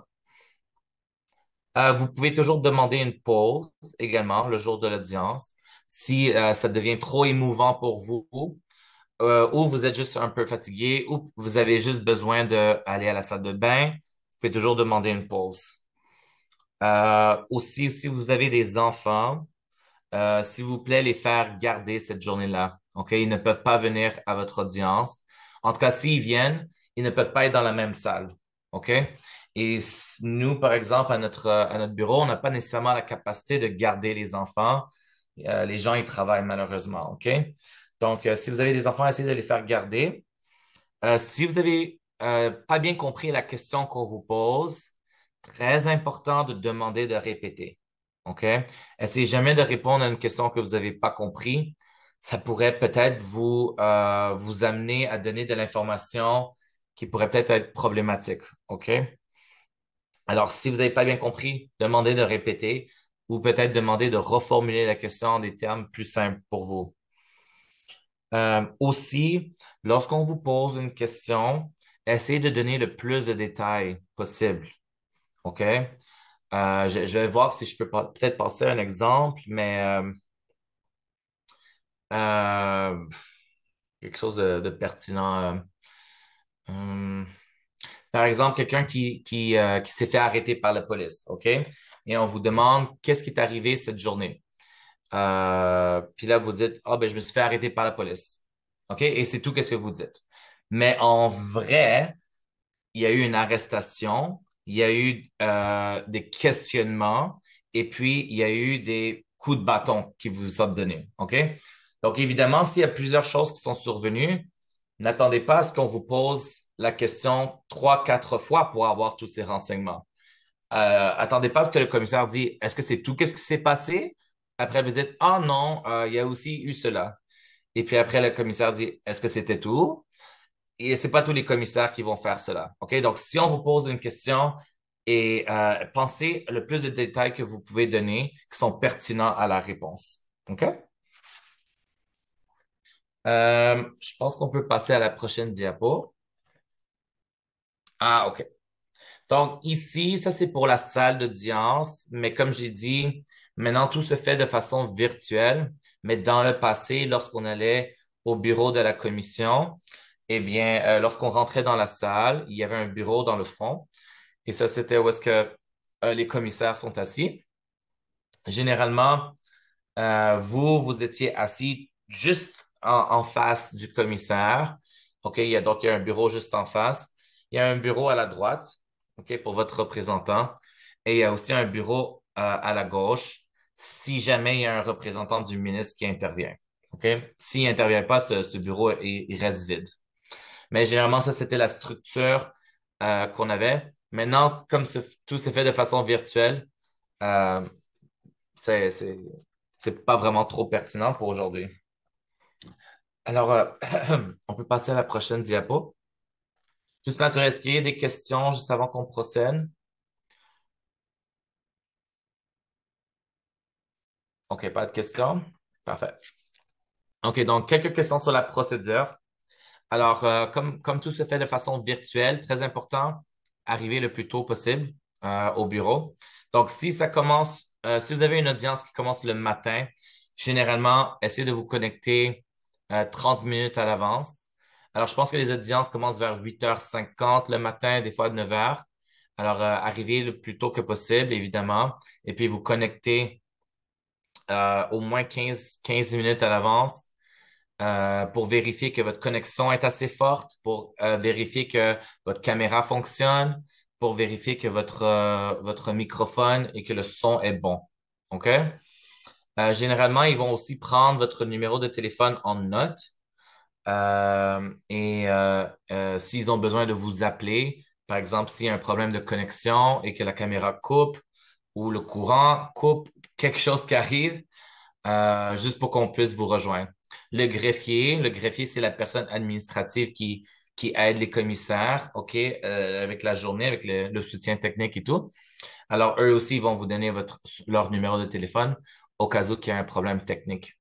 Speaker 2: Vous pouvez toujours demander une pause également le jour de l'audience si ça devient trop émouvant pour vous ou vous êtes juste un peu fatigué, ou vous avez juste besoin d'aller à la salle de bain, vous pouvez toujours demander une pause. Aussi, si vous avez des enfants, s'il vous plaît, les faire garder cette journée-là. OK? Ils ne peuvent pas venir à votre audience. En tout cas, s'ils viennent, ils ne peuvent pas être dans la même salle. OK? Et nous, par exemple, à notre bureau, on n'a pas nécessairement la capacité de garder les enfants. Les gens, ils travaillent malheureusement. OK? Donc, si vous avez des enfants, essayez de les faire garder. Si vous avez pas bien compris la question qu'on vous pose, très important de demander de répéter. OK? Essayez jamais de répondre à une question que vous n'avez pas compris. Ça pourrait peut-être vous amener à donner de l'information qui pourrait peut-être être problématique. OK? Alors, si vous n'avez pas bien compris, demandez de répéter ou peut-être demander de reformuler la question en des termes plus simples pour vous. Aussi, lorsqu'on vous pose une question, essayez de donner le plus de détails possible. OK? Je vais voir si je peux peut-être passer un exemple, mais euh, quelque chose de pertinent. Hum, Par exemple, quelqu'un qui s'est fait arrêter par la police, OK? Et on vous demande qu'est-ce qui est arrivé cette journée. Puis là, vous dites, ah, ben, je me suis fait arrêter par la police. OK? Et c'est tout qu'est-ce que vous dites. Mais en vrai, il y a eu une arrestation, il y a eu des questionnements et puis il y a eu des coups de bâton qui vous sont donnés. OK? Donc, évidemment, s'il y a plusieurs choses qui sont survenues, n'attendez pas à ce qu'on vous pose la question trois, quatre fois pour avoir tous ces renseignements. Attendez pas à ce que le commissaire dit, est-ce que c'est tout? Qu'est-ce qui s'est passé? Après, vous dites, ah non, il y a aussi eu cela. Et puis après, le commissaire dit, est-ce que c'était tout? Et c'est pas tous les commissaires qui vont faire cela. OK? Donc, si on vous pose une question et pensez le plus de détails que vous pouvez donner qui sont pertinents à la réponse. OK? Je pense qu'on peut passer à la prochaine diapo. Ah, OK. Donc, ici, ça, c'est pour la salle d'audience, mais comme j'ai dit, maintenant, tout se fait de façon virtuelle, mais dans le passé, lorsqu'on allait au bureau de la commission, Eh bien, lorsqu'on rentrait dans la salle, il y avait un bureau dans le fond. Et ça, c'était où est-ce que les commissaires sont assis. Généralement, vous étiez assis juste en face du commissaire. OK, donc il y a un bureau juste en face. Il y a un bureau à la droite, OK, pour votre représentant. Et il y a aussi un bureau à la gauche si jamais il y a un représentant du ministre qui intervient. OK? S'il n'intervient pas, ce bureau, il reste vide. Mais généralement, ça, c'était la structure qu'on avait. Maintenant, comme tout s'est fait de façon virtuelle, euh, c'est, c'est, c'est pas vraiment trop pertinent pour aujourd'hui. Alors, on peut passer à la prochaine diapo. Juste m'assurer, est-ce qu'il y a des questions juste avant qu'on procède? OK, pas de questions. Parfait. OK, donc quelques questions sur la procédure. Alors, comme tout se fait de façon virtuelle, très important, arriver le plus tôt possible au bureau. Donc, si vous avez une audience qui commence le matin, généralement, essayez de vous connecter 30 minutes à l'avance. Alors, je pense que les audiences commencent vers 8h50 le matin, des fois 9h. Alors, arrivez le plus tôt que possible, évidemment, et puis vous connectez au moins 15 minutes à l'avance pour vérifier que votre connexion est assez forte, pour vérifier que votre caméra fonctionne, pour vérifier que votre microphone et que le son est bon. OK? Généralement, ils vont aussi prendre votre numéro de téléphone en note et s'ils ont besoin de vous appeler, par exemple, s'il y a un problème de connexion et que la caméra coupe ou le courant coupe, quelque chose qui arrive, juste pour qu'on puisse vous rejoindre. Le greffier, c'est la personne administrative qui aide les commissaires, OK, avec la journée, avec le soutien technique et tout. Alors, eux aussi, ils vont vous donner leur numéro de téléphone au cas où il y a un problème technique.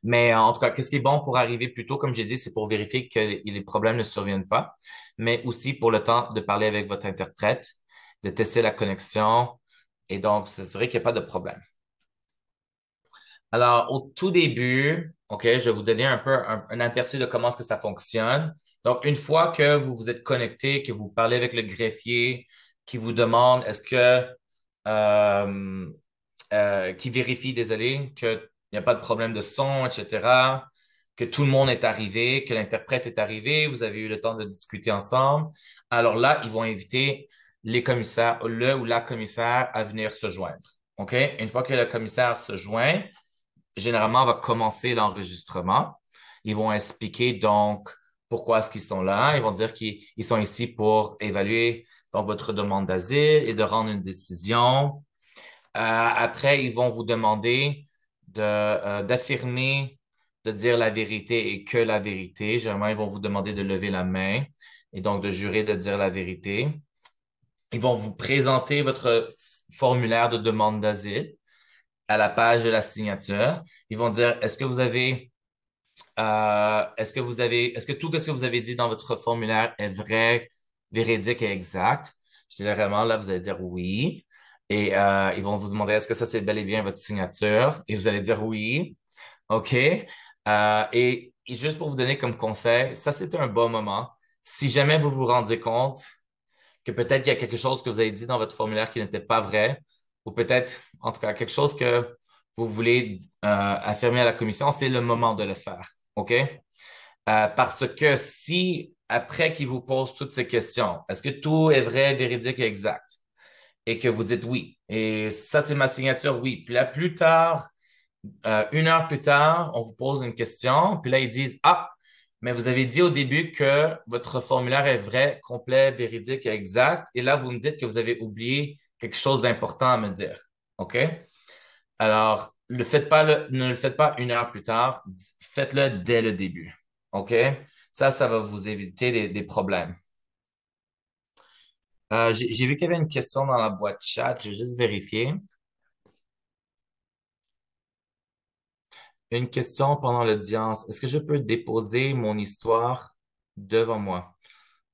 Speaker 2: Mais en tout cas, qu'est-ce qui est bon pour arriver plus tôt, comme j'ai dit, c'est pour vérifier que les problèmes ne surviennent pas, mais aussi pour le temps de parler avec votre interprète, de tester la connexion. Et donc, c'est vrai qu'il n'y a pas de problème. Alors, au tout début, OK, je vais vous donner un peu un aperçu de comment est-ce que ça fonctionne. Donc, une fois que vous vous êtes connecté, que vous parlez avec le greffier qui vous demande est-ce que, euh, qui vérifie, désolé, qu'il n'y a pas de problème de son, etc., que tout le monde est arrivé, que l'interprète est arrivé, vous avez eu le temps de discuter ensemble. Alors là, ils vont inviter les commissaires, le ou la commissaire à venir se joindre. OK? Une fois que le commissaire se joint, généralement, on va commencer l'enregistrement. Ils vont expliquer donc pourquoi est-ce qu'ils sont là. Ils vont dire qu'ils sont ici pour évaluer donc, votre demande d'asile et de rendre une décision. Après, ils vont vous demander d'affirmer, de dire la vérité et que la vérité. Généralement, ils vont vous demander de lever la main et donc de jurer de dire la vérité. Ils vont vous présenter votre formulaire de demande d'asile à la page de la signature. Ils vont dire, est-ce que tout ce que vous avez dit dans votre formulaire est vrai, véridique et exact? Généralement, là, vous allez dire oui. Et ils vont vous demander, est-ce que ça, c'est bel et bien votre signature? Et vous allez dire oui. OK. Et juste pour vous donner comme conseil, ça, c'est un bon moment. Si jamais vous vous rendez compte que peut-être qu'il y a quelque chose que vous avez dit dans votre formulaire qui n'était pas vrai, ou peut-être, en tout cas, quelque chose que vous voulez affirmer à la commission, c'est le moment de le faire. OK? Parce que si, après qu'il vous pose toutes ces questions, est-ce que tout est vrai, véridique et exact? Et que vous dites oui. Et ça, c'est ma signature, oui. Puis là, plus tard, 1 heure plus tard, on vous pose une question, puis là, ils disent, ah, mais vous avez dit au début que votre formulaire est vrai, complet, véridique et exact, et là, vous me dites que vous avez oublié quelque chose d'important à me dire. OK? Alors, ne le faites pas 1 heure plus tard, faites-le dès le début. OK? Ça va vous éviter des problèmes. J'ai vu qu'il y avait une question dans la boîte chat, je vais juste vérifier. Une question pendant l'audience. Est-ce que je peux déposer mon histoire devant moi?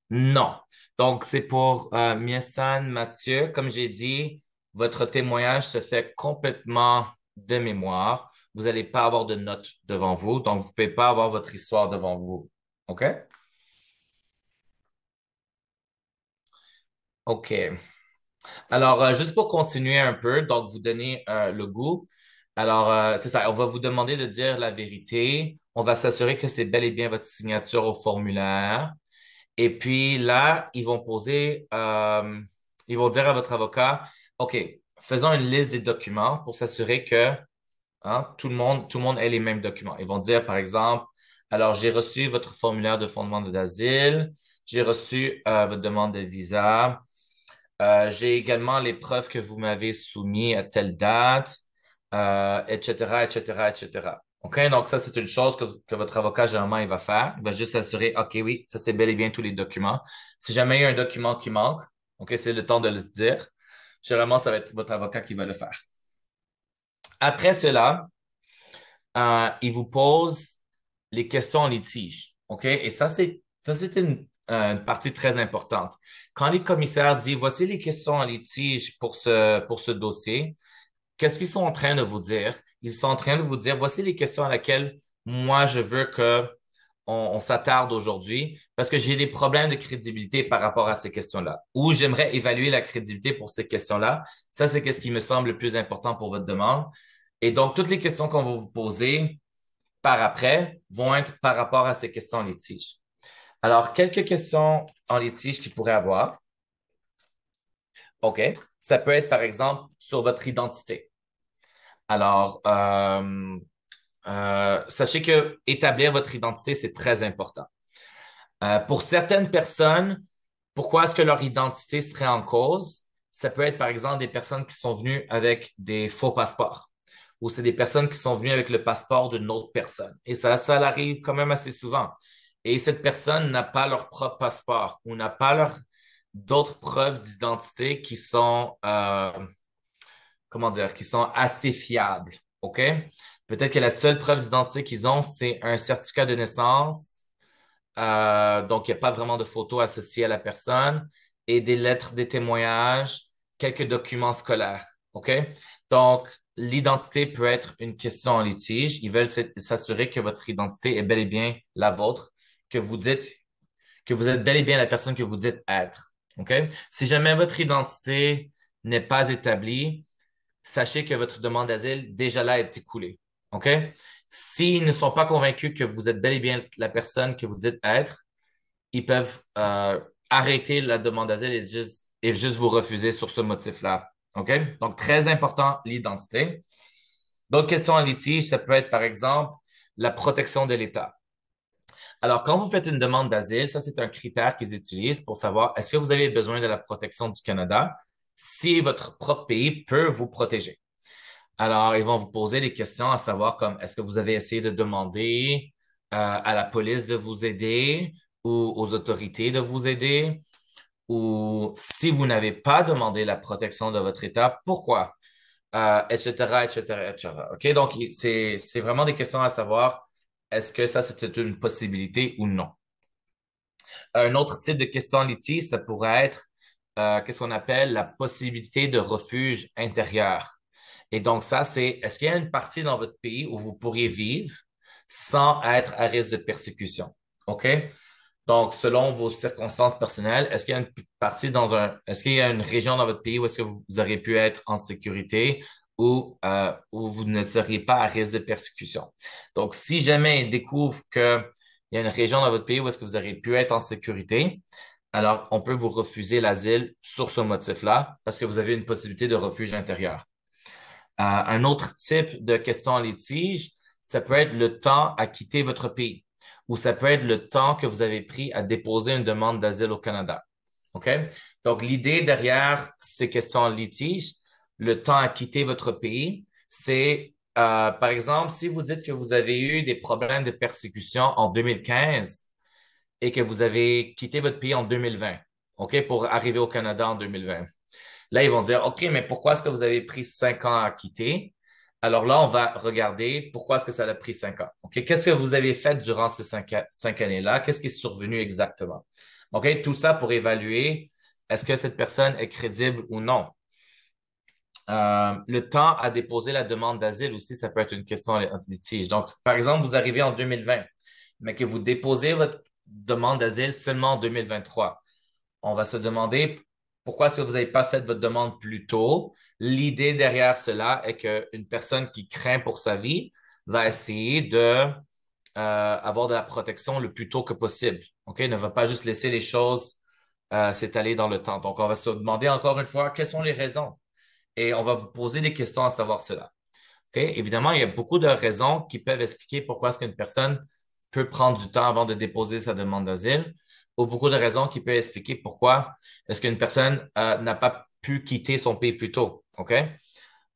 Speaker 2: Non. Donc, c'est pour Miesan Mathieu. Comme j'ai dit, votre témoignage se fait complètement de mémoire. Vous n'allez pas avoir de notes devant vous, donc vous ne pouvez pas avoir votre histoire devant vous. OK? OK. Alors, juste pour continuer un peu, donc vous donner le goût. Alors, c'est ça, on va vous demander de dire la vérité. On va s'assurer que c'est bel et bien votre signature au formulaire. Et puis là, ils vont dire à votre avocat, OK, faisons une liste des documents pour s'assurer que tout le monde ait les mêmes documents. Ils vont dire, par exemple, alors j'ai reçu votre formulaire de fondement d'asile, j'ai reçu votre demande de visa, j'ai également les preuves que vous m'avez soumises à telle date, etc., etc., etc. OK? Donc, ça, c'est une chose que votre avocat, généralement, il va faire. Il va juste s'assurer, OK, oui, ça, c'est bel et bien tous les documents. Si jamais il y a un document qui manque, OK, c'est le temps de le dire. Généralement, ça va être votre avocat qui va le faire. Après cela, il vous pose les questions en litige. OK? Et ça, c'est une partie très importante. Quand les commissaires disent, voici les questions en litige pour ce dossier, qu'est-ce qu'ils sont en train de vous dire? Ils sont en train de vous dire, voici les questions à laquelle moi, je veux que on s'attarde aujourd'hui parce que j'ai des problèmes de crédibilité par rapport à ces questions-là. Ou j'aimerais évaluer la crédibilité pour ces questions-là. Ça, c'est ce qui me semble le plus important pour votre demande. Et donc, toutes les questions qu'on va vous poser par après vont être par rapport à ces questions en litige. Alors, quelques questions en litige qu'il pourrait avoir. OK. Ça peut être, par exemple, sur votre identité. Alors, sachez que établir votre identité, c'est très important. Pour certaines personnes, pourquoi est-ce que leur identité serait en cause? Ça peut être, par exemple, des personnes qui sont venues avec des faux passeports ou c'est des personnes qui sont venues avec le passeport d'une autre personne. Et ça arrive quand même assez souvent. Et cette personne n'a pas leur propre passeport ou n'a pas d'autres preuves d'identité qui sont, comment dire, qui sont assez fiables. OK? Peut-être que la seule preuve d'identité qu'ils ont, c'est un certificat de naissance. Donc, il n'y a pas vraiment de photos associées à la personne et des lettres, des témoignages, quelques documents scolaires. OK? Donc, l'identité peut être une question en litige. Ils veulent s'assurer que votre identité est bel et bien la vôtre, que vous dites, que vous êtes bel et bien la personne que vous dites être. OK? Si jamais votre identité n'est pas établie, sachez que votre demande d'asile déjà là est écoulée. OK? S'ils ne sont pas convaincus que vous êtes bel et bien la personne que vous dites être, ils peuvent arrêter la demande d'asile et juste vous refuser sur ce motif-là. OK? Donc, très important, l'identité. D'autres questions en litige, ça peut être, par exemple, la protection de l'État. Alors, quand vous faites une demande d'asile, ça, c'est un critère qu'ils utilisent pour savoir est-ce que vous avez besoin de la protection du Canada si votre propre pays peut vous protéger. Alors, ils vont vous poser des questions à savoir comme est-ce que vous avez essayé de demander à la police de vous aider ou aux autorités de vous aider ou si vous n'avez pas demandé la protection de votre État, pourquoi? Etc., etc., etc. OK? Donc, c'est vraiment des questions à savoir est-ce que ça, c'était une possibilité ou non. Un autre type de question en litige, ça pourrait être qu'est-ce qu'on appelle la possibilité de refuge intérieur. Et donc, ça, c'est est-ce qu'il y a une partie dans votre pays où vous pourriez vivre sans être à risque de persécution? OK? Donc, selon vos circonstances personnelles, est-ce qu'il y a une partie est-ce qu'il y a une région dans votre pays où est-ce que vous auriez pu être en sécurité ou où vous ne seriez pas à risque de persécution? Donc, si jamais ils découvrent qu'il y a une région dans votre pays où est-ce que vous auriez pu être en sécurité, alors on peut vous refuser l'asile sur ce motif-là parce que vous avez une possibilité de refuge intérieur. Un autre type de question en litige, ça peut être le temps à quitter votre pays ou ça peut être le temps que vous avez pris à déposer une demande d'asile au Canada. OK? Donc, l'idée derrière ces questions en litige, le temps à quitter votre pays, c'est, par exemple, si vous dites que vous avez eu des problèmes de persécution en 2015 et que vous avez quitté votre pays en 2020, OK, pour arriver au Canada en 2020. Là, ils vont dire, OK, mais pourquoi est-ce que vous avez pris 5 ans à quitter? Alors là, on va regarder pourquoi est-ce que ça a pris 5 ans. OK, qu'est-ce que vous avez fait durant ces 5 années-là? Qu'est-ce qui est survenu exactement? OK, tout ça pour évaluer est-ce que cette personne est crédible ou non. Le temps à déposer la demande d'asile aussi, ça peut être une question en litige. Donc, par exemple, vous arrivez en 2020, mais que vous déposez demande d'asile seulement en 2023. On va se demander pourquoi est-ce que vous n'avez pas fait votre demande plus tôt. L'idée derrière cela est qu'une personne qui craint pour sa vie va essayer de avoir de la protection le plus tôt que possible. OK? Ne va pas juste laisser les choses s'étaler dans le temps. Donc, on va se demander encore une fois quelles sont les raisons. Et on va vous poser des questions à savoir cela. OK? Évidemment, il y a beaucoup de raisons qui peuvent expliquer pourquoi est-ce qu'une personne peut prendre du temps avant de déposer sa demande d'asile, ou beaucoup de raisons qui peuvent expliquer pourquoi est-ce qu'une personne n'a pas pu quitter son pays plus tôt. OK?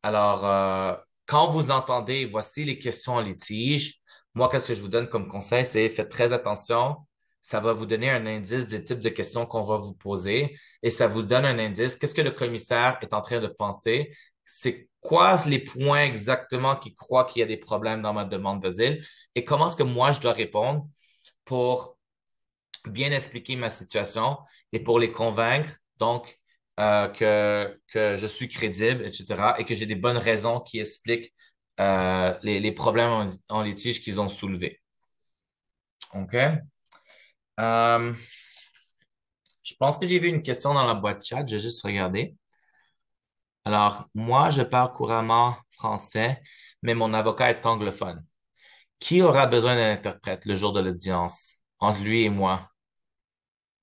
Speaker 2: Alors, quand vous entendez, voici les questions en litige, moi, qu'est-ce que je vous donne comme conseil, c'est faites très attention. Ça va vous donner un indice des types de questions qu'on va vous poser et ça vous donne un indice. Qu'est-ce que le commissaire est en train de penser? C'est quoi les points exactement qui croient qu'il y a des problèmes dans ma demande d'asile et comment est-ce que moi, je dois répondre pour bien expliquer ma situation et pour les convaincre, donc, que je suis crédible, etc., et que j'ai des bonnes raisons qui expliquent les problèmes en litige qu'ils ont soulevés. OK? Euh, je pense que j'ai vu une question dans la boîte chat, je vais juste regarder. Alors, moi, je parle couramment français, mais mon avocat est anglophone. Qui aura besoin d'un interprète le jour de l'audience, entre lui et moi?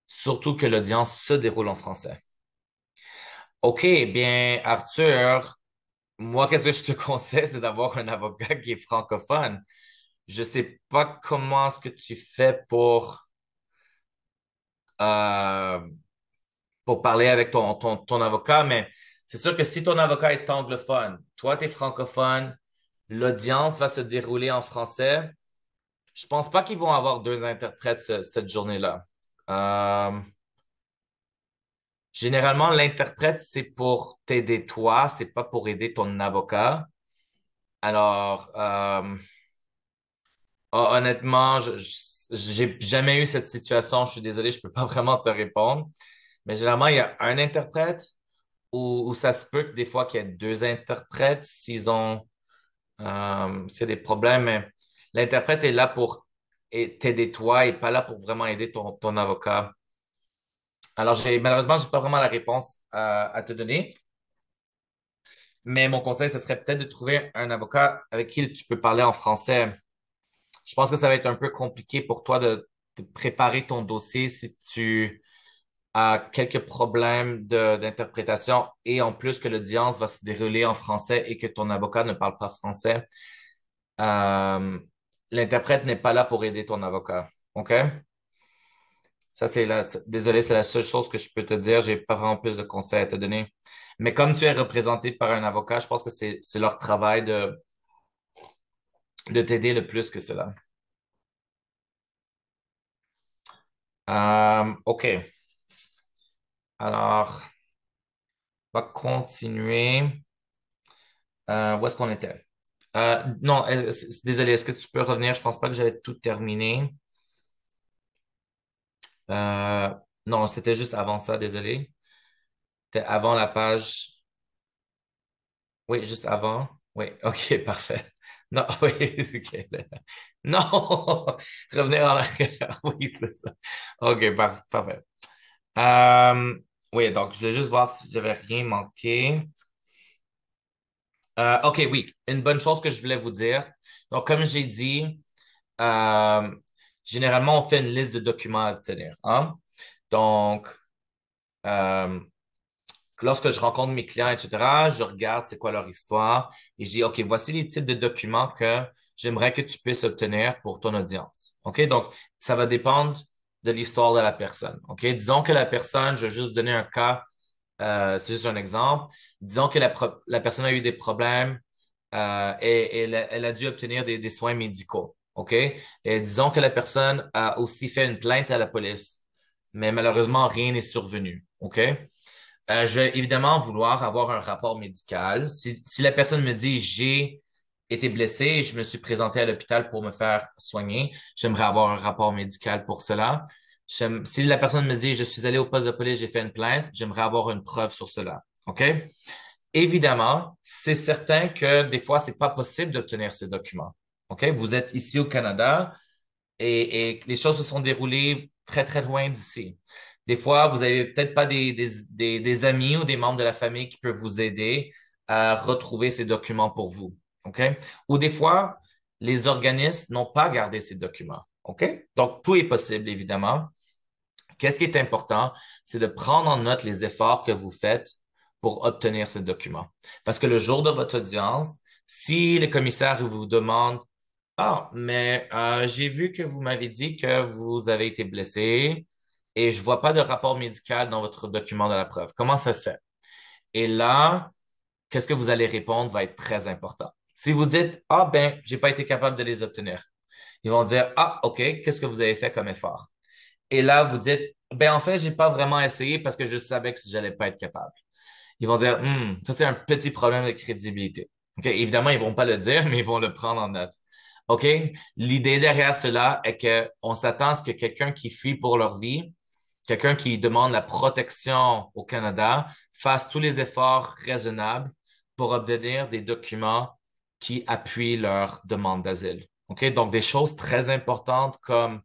Speaker 2: Surtout que l'audience se déroule en français. OK, bien, Arthur, moi, qu'est-ce que je te conseille, c'est d'avoir un avocat qui est francophone. Je sais pas comment est-ce que tu fais euh, pour parler avec ton avocat, mais c'est sûr que si ton avocat est anglophone, toi, tu es francophone, l'audience va se dérouler en français. Je pense pas qu'ils vont avoir deux interprètes cette journée-là. Euh, Généralement, l'interprète, c'est pour t'aider toi, c'est pas pour aider ton avocat. Alors, honnêtement, j'ai jamais eu cette situation. Je suis désolé, je peux pas vraiment te répondre. Mais généralement, il y a un interprète ou ça se peut que des fois qu'il y ait deux interprètes s'il y a des problèmes. Mais l'interprète est là pour t'aider toi et pas là pour vraiment aider ton avocat. Alors, malheureusement, j'ai pas vraiment la réponse à te donner. Mais mon conseil, ce serait peut-être de trouver un avocat avec qui tu peux parler en français. Je pense que ça va être un peu compliqué pour toi de préparer ton dossier si tu as quelques problèmes d'interprétation et en plus que l'audience va se dérouler en français et que ton avocat ne parle pas français. Euh, L'interprète n'est pas là pour aider ton avocat. OK? Ça, désolé, c'est la seule chose que je peux te dire. J'ai pas vraiment plus de conseils à te donner. Mais comme tu es représenté par un avocat, je pense que c'est leur travail de t'aider le plus que cela. OK. Alors, on va continuer. Où est-ce qu'on était? Non, désolé, est-ce que tu peux revenir? Je pense pas que j'avais tout terminé. Euh, non, c'était juste avant ça, désolé. C'était avant la page. Oui, juste avant. Oui, OK, parfait. Non, oui, c'est OK. Non, revenir en arrière. Oui, c'est ça. OK, parfait. Oui, donc je vais juste voir si j'avais rien manqué. OK, oui, une bonne chose que je voulais vous dire. Donc, comme j'ai dit, euh, généralement, on fait une liste de documents à obtenir, hein? Donc, euh, lorsque je rencontre mes clients, etc., je regarde c'est quoi leur histoire et je dis, OK, voici les types de documents que j'aimerais que tu puisses obtenir pour ton audience. OK? Donc, ça va dépendre de l'histoire de la personne. OK? Disons que la personne, je vais juste donner un cas, c'est juste un exemple. Disons que la personne a eu des problèmes et elle a dû obtenir des soins médicaux. OK? Et disons que la personne a aussi fait une plainte à la police, mais malheureusement, rien n'est survenu. OK? Je vais évidemment vouloir avoir un rapport médical. Si la personne me dit j'ai été blessé et je me suis présenté à l'hôpital pour me faire soigner, j'aimerais avoir un rapport médical pour cela. Si la personne me dit je suis allé au poste de police, j'ai fait une plainte, j'aimerais avoir une preuve sur cela. OK? Évidemment, c'est certain que des fois, c'est pas possible d'obtenir ces documents. OK? Vous êtes ici au Canada et les choses se sont déroulées très, très loin d'ici. Des fois, vous n'avez peut-être pas des amis ou des membres de la famille qui peuvent vous aider à retrouver ces documents pour vous. OK? Ou des fois, les organismes n'ont pas gardé ces documents. OK? Donc, tout est possible, évidemment. Qu'est-ce qui est important? C'est de prendre en note les efforts que vous faites pour obtenir ces documents. Parce que le jour de votre audience, si le commissaire vous demande ah, mais j'ai vu que vous m'avez dit que vous avez été blessé et je vois pas de rapport médical dans votre document de la preuve. Comment ça se fait? Et là, qu'est-ce que vous allez répondre va être très important. Si vous dites, ah ben, j'ai pas été capable de les obtenir, ils vont dire, ah, OK, qu'est-ce que vous avez fait comme effort? Et là, vous dites, ben en fait, j'ai pas vraiment essayé parce que je savais que j'allais pas être capable. Ils vont dire, ça c'est un petit problème de crédibilité. OK, évidemment, ils vont pas le dire, mais ils vont le prendre en note. OK? L'idée derrière cela est que on s'attend à ce que quelqu'un qui fuit pour leur vie, quelqu'un qui demande la protection au Canada, fasse tous les efforts raisonnables pour obtenir des documents qui appuient leur demande d'asile. OK? Donc, des choses très importantes comme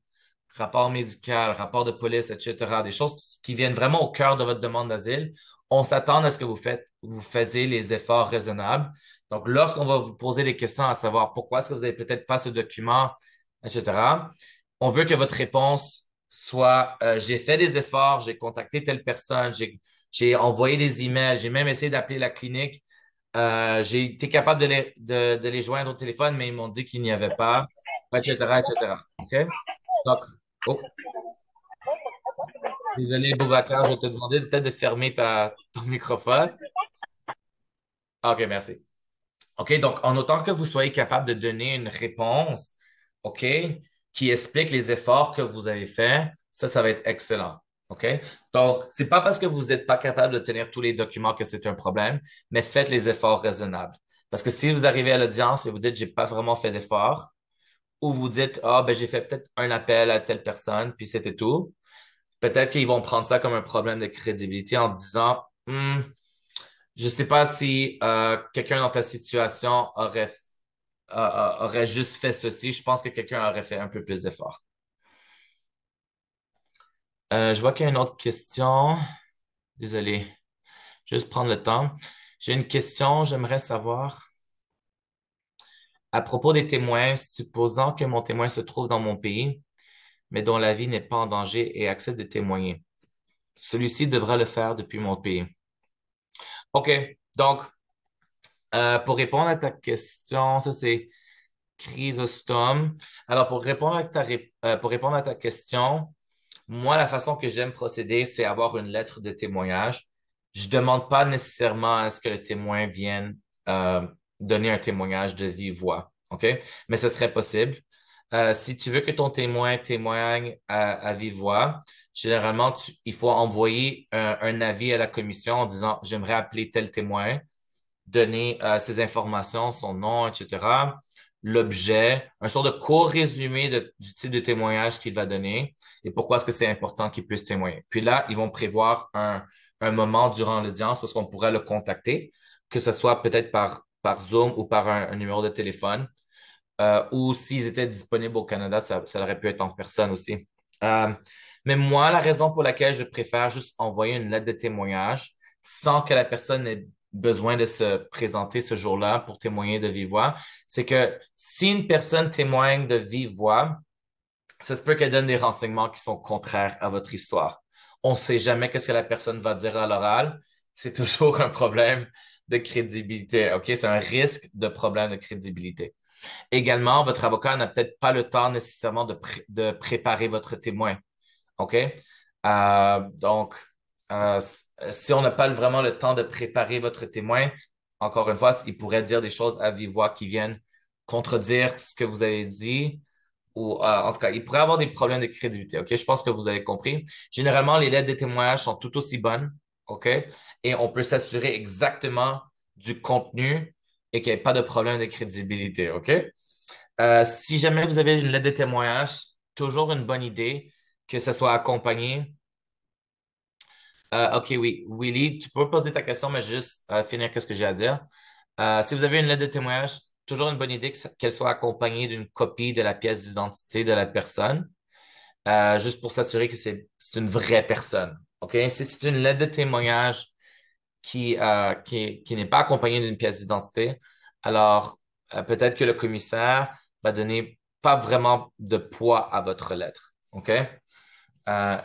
Speaker 2: rapport médical, rapport de police, etc., des choses qui viennent vraiment au cœur de votre demande d'asile, on s'attend à ce que vous faisiez les efforts raisonnables. Donc, lorsqu'on va vous poser des questions à savoir pourquoi est-ce que vous n'avez peut-être pas ce document, etc., on veut que votre réponse soit j'ai fait des efforts, j'ai contacté telle personne, j'ai envoyé des emails, j'ai même essayé d'appeler la clinique, j'ai été capable de les joindre au téléphone, mais ils m'ont dit qu'il n'y avait pas, etc., etc. OK? Donc, oh, désolé, Boubacar, je vais te demander peut-être de fermer ton microphone. Ah, OK, merci. OK, donc, en autant que vous soyez capable de donner une réponse, OK, qui explique les efforts que vous avez faits, ça va être excellent. OK? Donc, c'est pas parce que vous n'êtes pas capable de tenir tous les documents que c'est un problème, mais faites les efforts raisonnables. Parce que si vous arrivez à l'audience et vous dites, j'ai pas vraiment fait d'efforts, ou vous dites, ah, ben, j'ai fait peut-être un appel à telle personne, puis c'était tout, peut-être qu'ils vont prendre ça comme un problème de crédibilité en disant, je sais pas si quelqu'un dans ta situation aurait juste fait ceci. Je pense que quelqu'un aurait fait un peu plus d'efforts. Je vois qu'il y a une autre question. Désolé. Juste prendre le temps. J'ai une question. J'aimerais savoir, à propos des témoins, supposant que mon témoin se trouve dans mon pays, mais dont la vie n'est pas en danger et accepte de témoigner. Celui-ci devra le faire depuis mon pays. OK. Donc, pour répondre à ta question, ça c'est Chrysostome. Alors, pour répondre à ta question, moi, la façon que j'aime procéder, c'est avoir une lettre de témoignage. Je demande pas nécessairement à ce que le témoin vienne donner un témoignage de vive voix, OK? Mais ce serait possible. Si tu veux que ton témoin témoigne à vive voix, généralement, il faut envoyer un avis à la commission en disant, j'aimerais appeler tel témoin, donner ses informations, son nom, etc., l'objet, un sort de court résumé du type de témoignage qu'il va donner et pourquoi est-ce que c'est important qu'il puisse témoigner. Puis là, ils vont prévoir un moment durant l'audience parce qu'on pourrait le contacter, que ce soit peut-être par Zoom ou par un numéro de téléphone, ou s'ils étaient disponibles au Canada, ça aurait pu être en personne aussi. Euh, mais moi, la raison pour laquelle je préfère juste envoyer une lettre de témoignage sans que la personne ait besoin de se présenter ce jour-là pour témoigner de vive voix, c'est que si une personne témoigne de vive voix, ça se peut qu'elle donne des renseignements qui sont contraires à votre histoire. On ne sait jamais qu'est-ce que la personne va dire à l'oral. C'est toujours un problème de crédibilité, OK? C'est un risque de problème de crédibilité. Également, votre avocat n'a peut-être pas le temps nécessairement de préparer votre témoin. OK? Donc, si on n'a pas vraiment le temps de préparer votre témoin, encore une fois, il pourrait dire des choses à vive voix qui viennent contredire ce que vous avez dit ou en tout cas, il pourrait avoir des problèmes de crédibilité. OK? Je pense que vous avez compris. Généralement, les lettres de témoignage sont tout aussi bonnes. OK? Et on peut s'assurer exactement du contenu et qu'il n'y ait pas de problème de crédibilité. OK? Si jamais vous avez une lettre de témoignage, toujours une bonne idée que ça soit accompagné. OK, oui. Willy, tu peux poser ta question, mais juste finir ce que j'ai à dire. Si vous avez une lettre de témoignage, toujours une bonne idée qu'elle soit accompagnée d'une copie de la pièce d'identité de la personne, juste pour s'assurer que c'est une vraie personne. OK? Si c'est une lettre de témoignage qui n'est pas accompagnée d'une pièce d'identité, alors peut-être que le commissaire va donner pas vraiment de poids à votre lettre. OK?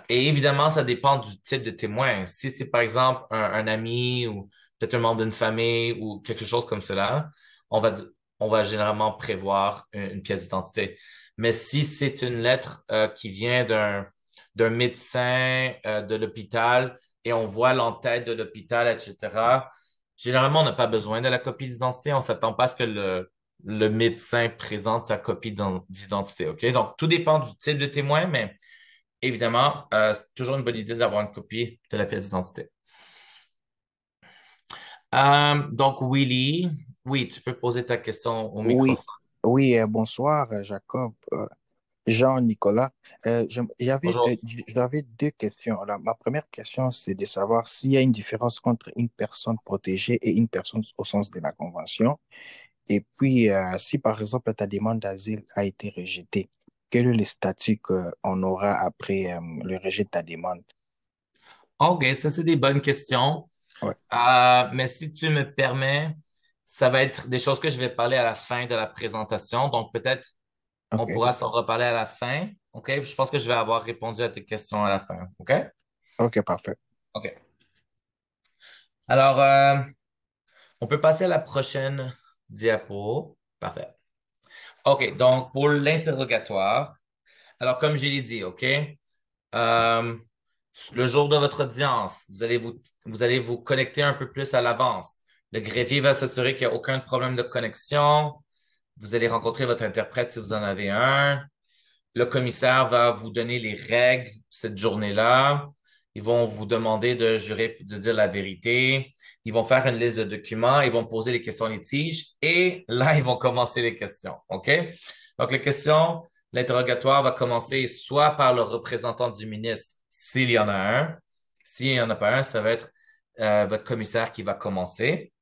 Speaker 2: Et évidemment, ça dépend du type de témoin. Si c'est par exemple un ami ou peut-être un membre d'une famille ou quelque chose comme cela, on va, on va généralement prévoir une pièce d'identité. Mais si c'est une lettre qui vient d'un médecin de l'hôpital et on voit l'entête de l'hôpital, etc., généralement, on n'a pas besoin de la copie d'identité. On s'attend pas à ce que le médecin présente sa copie d'identité. OK? Donc, tout dépend du type de témoin, mais évidemment, c'est toujours une bonne idée d'avoir une copie de la pièce d'identité. Donc, Willy, oui, tu peux poser ta question au
Speaker 6: Oui,
Speaker 2: microphone.
Speaker 6: oui, bonsoir, Jacob, Jean-Nicolas.
Speaker 2: Bonjour.
Speaker 6: J'avais deux questions. Alors, ma première question, c'est de savoir s'il y a une différence entre une personne protégée et une personne au sens de la Convention. Et puis, si par exemple ta demande d'asile a été rejetée, quel est le statut qu'on aura après le rejet de ta demande?
Speaker 2: OK, ça, c'est des bonnes questions.
Speaker 6: Ouais,
Speaker 2: Mais si tu me permets, ça va être des choses que je vais parler à la fin de la présentation. Donc, peut-être on
Speaker 6: ok,
Speaker 2: pourra s'en reparler à la fin. OK? Je pense que je vais avoir répondu à tes questions à la fin. OK?
Speaker 6: ok, parfait.
Speaker 2: OK. Alors, on peut passer à la prochaine diapo. Parfait. OK, donc pour l'interrogatoire, alors comme je l'ai dit, OK, euh, le jour de votre audience, vous allez vous connecter un peu plus à l'avance. Le greffier va s'assurer qu'il n'y a aucun problème de connexion. Vous allez rencontrer votre interprète si vous en avez un. Le commissaire va vous donner les règles cette journée-là. Ils vont vous demander de jurer, de dire la vérité. Ils vont faire une liste de documents. Ils vont poser les questions litiges. Et là, ils vont commencer les questions. OK? Donc, les questions, l'interrogatoire va commencer soit par le représentant du ministre, s'il y en a un. S'il n'y en a pas un, ça va être votre commissaire qui va commencer.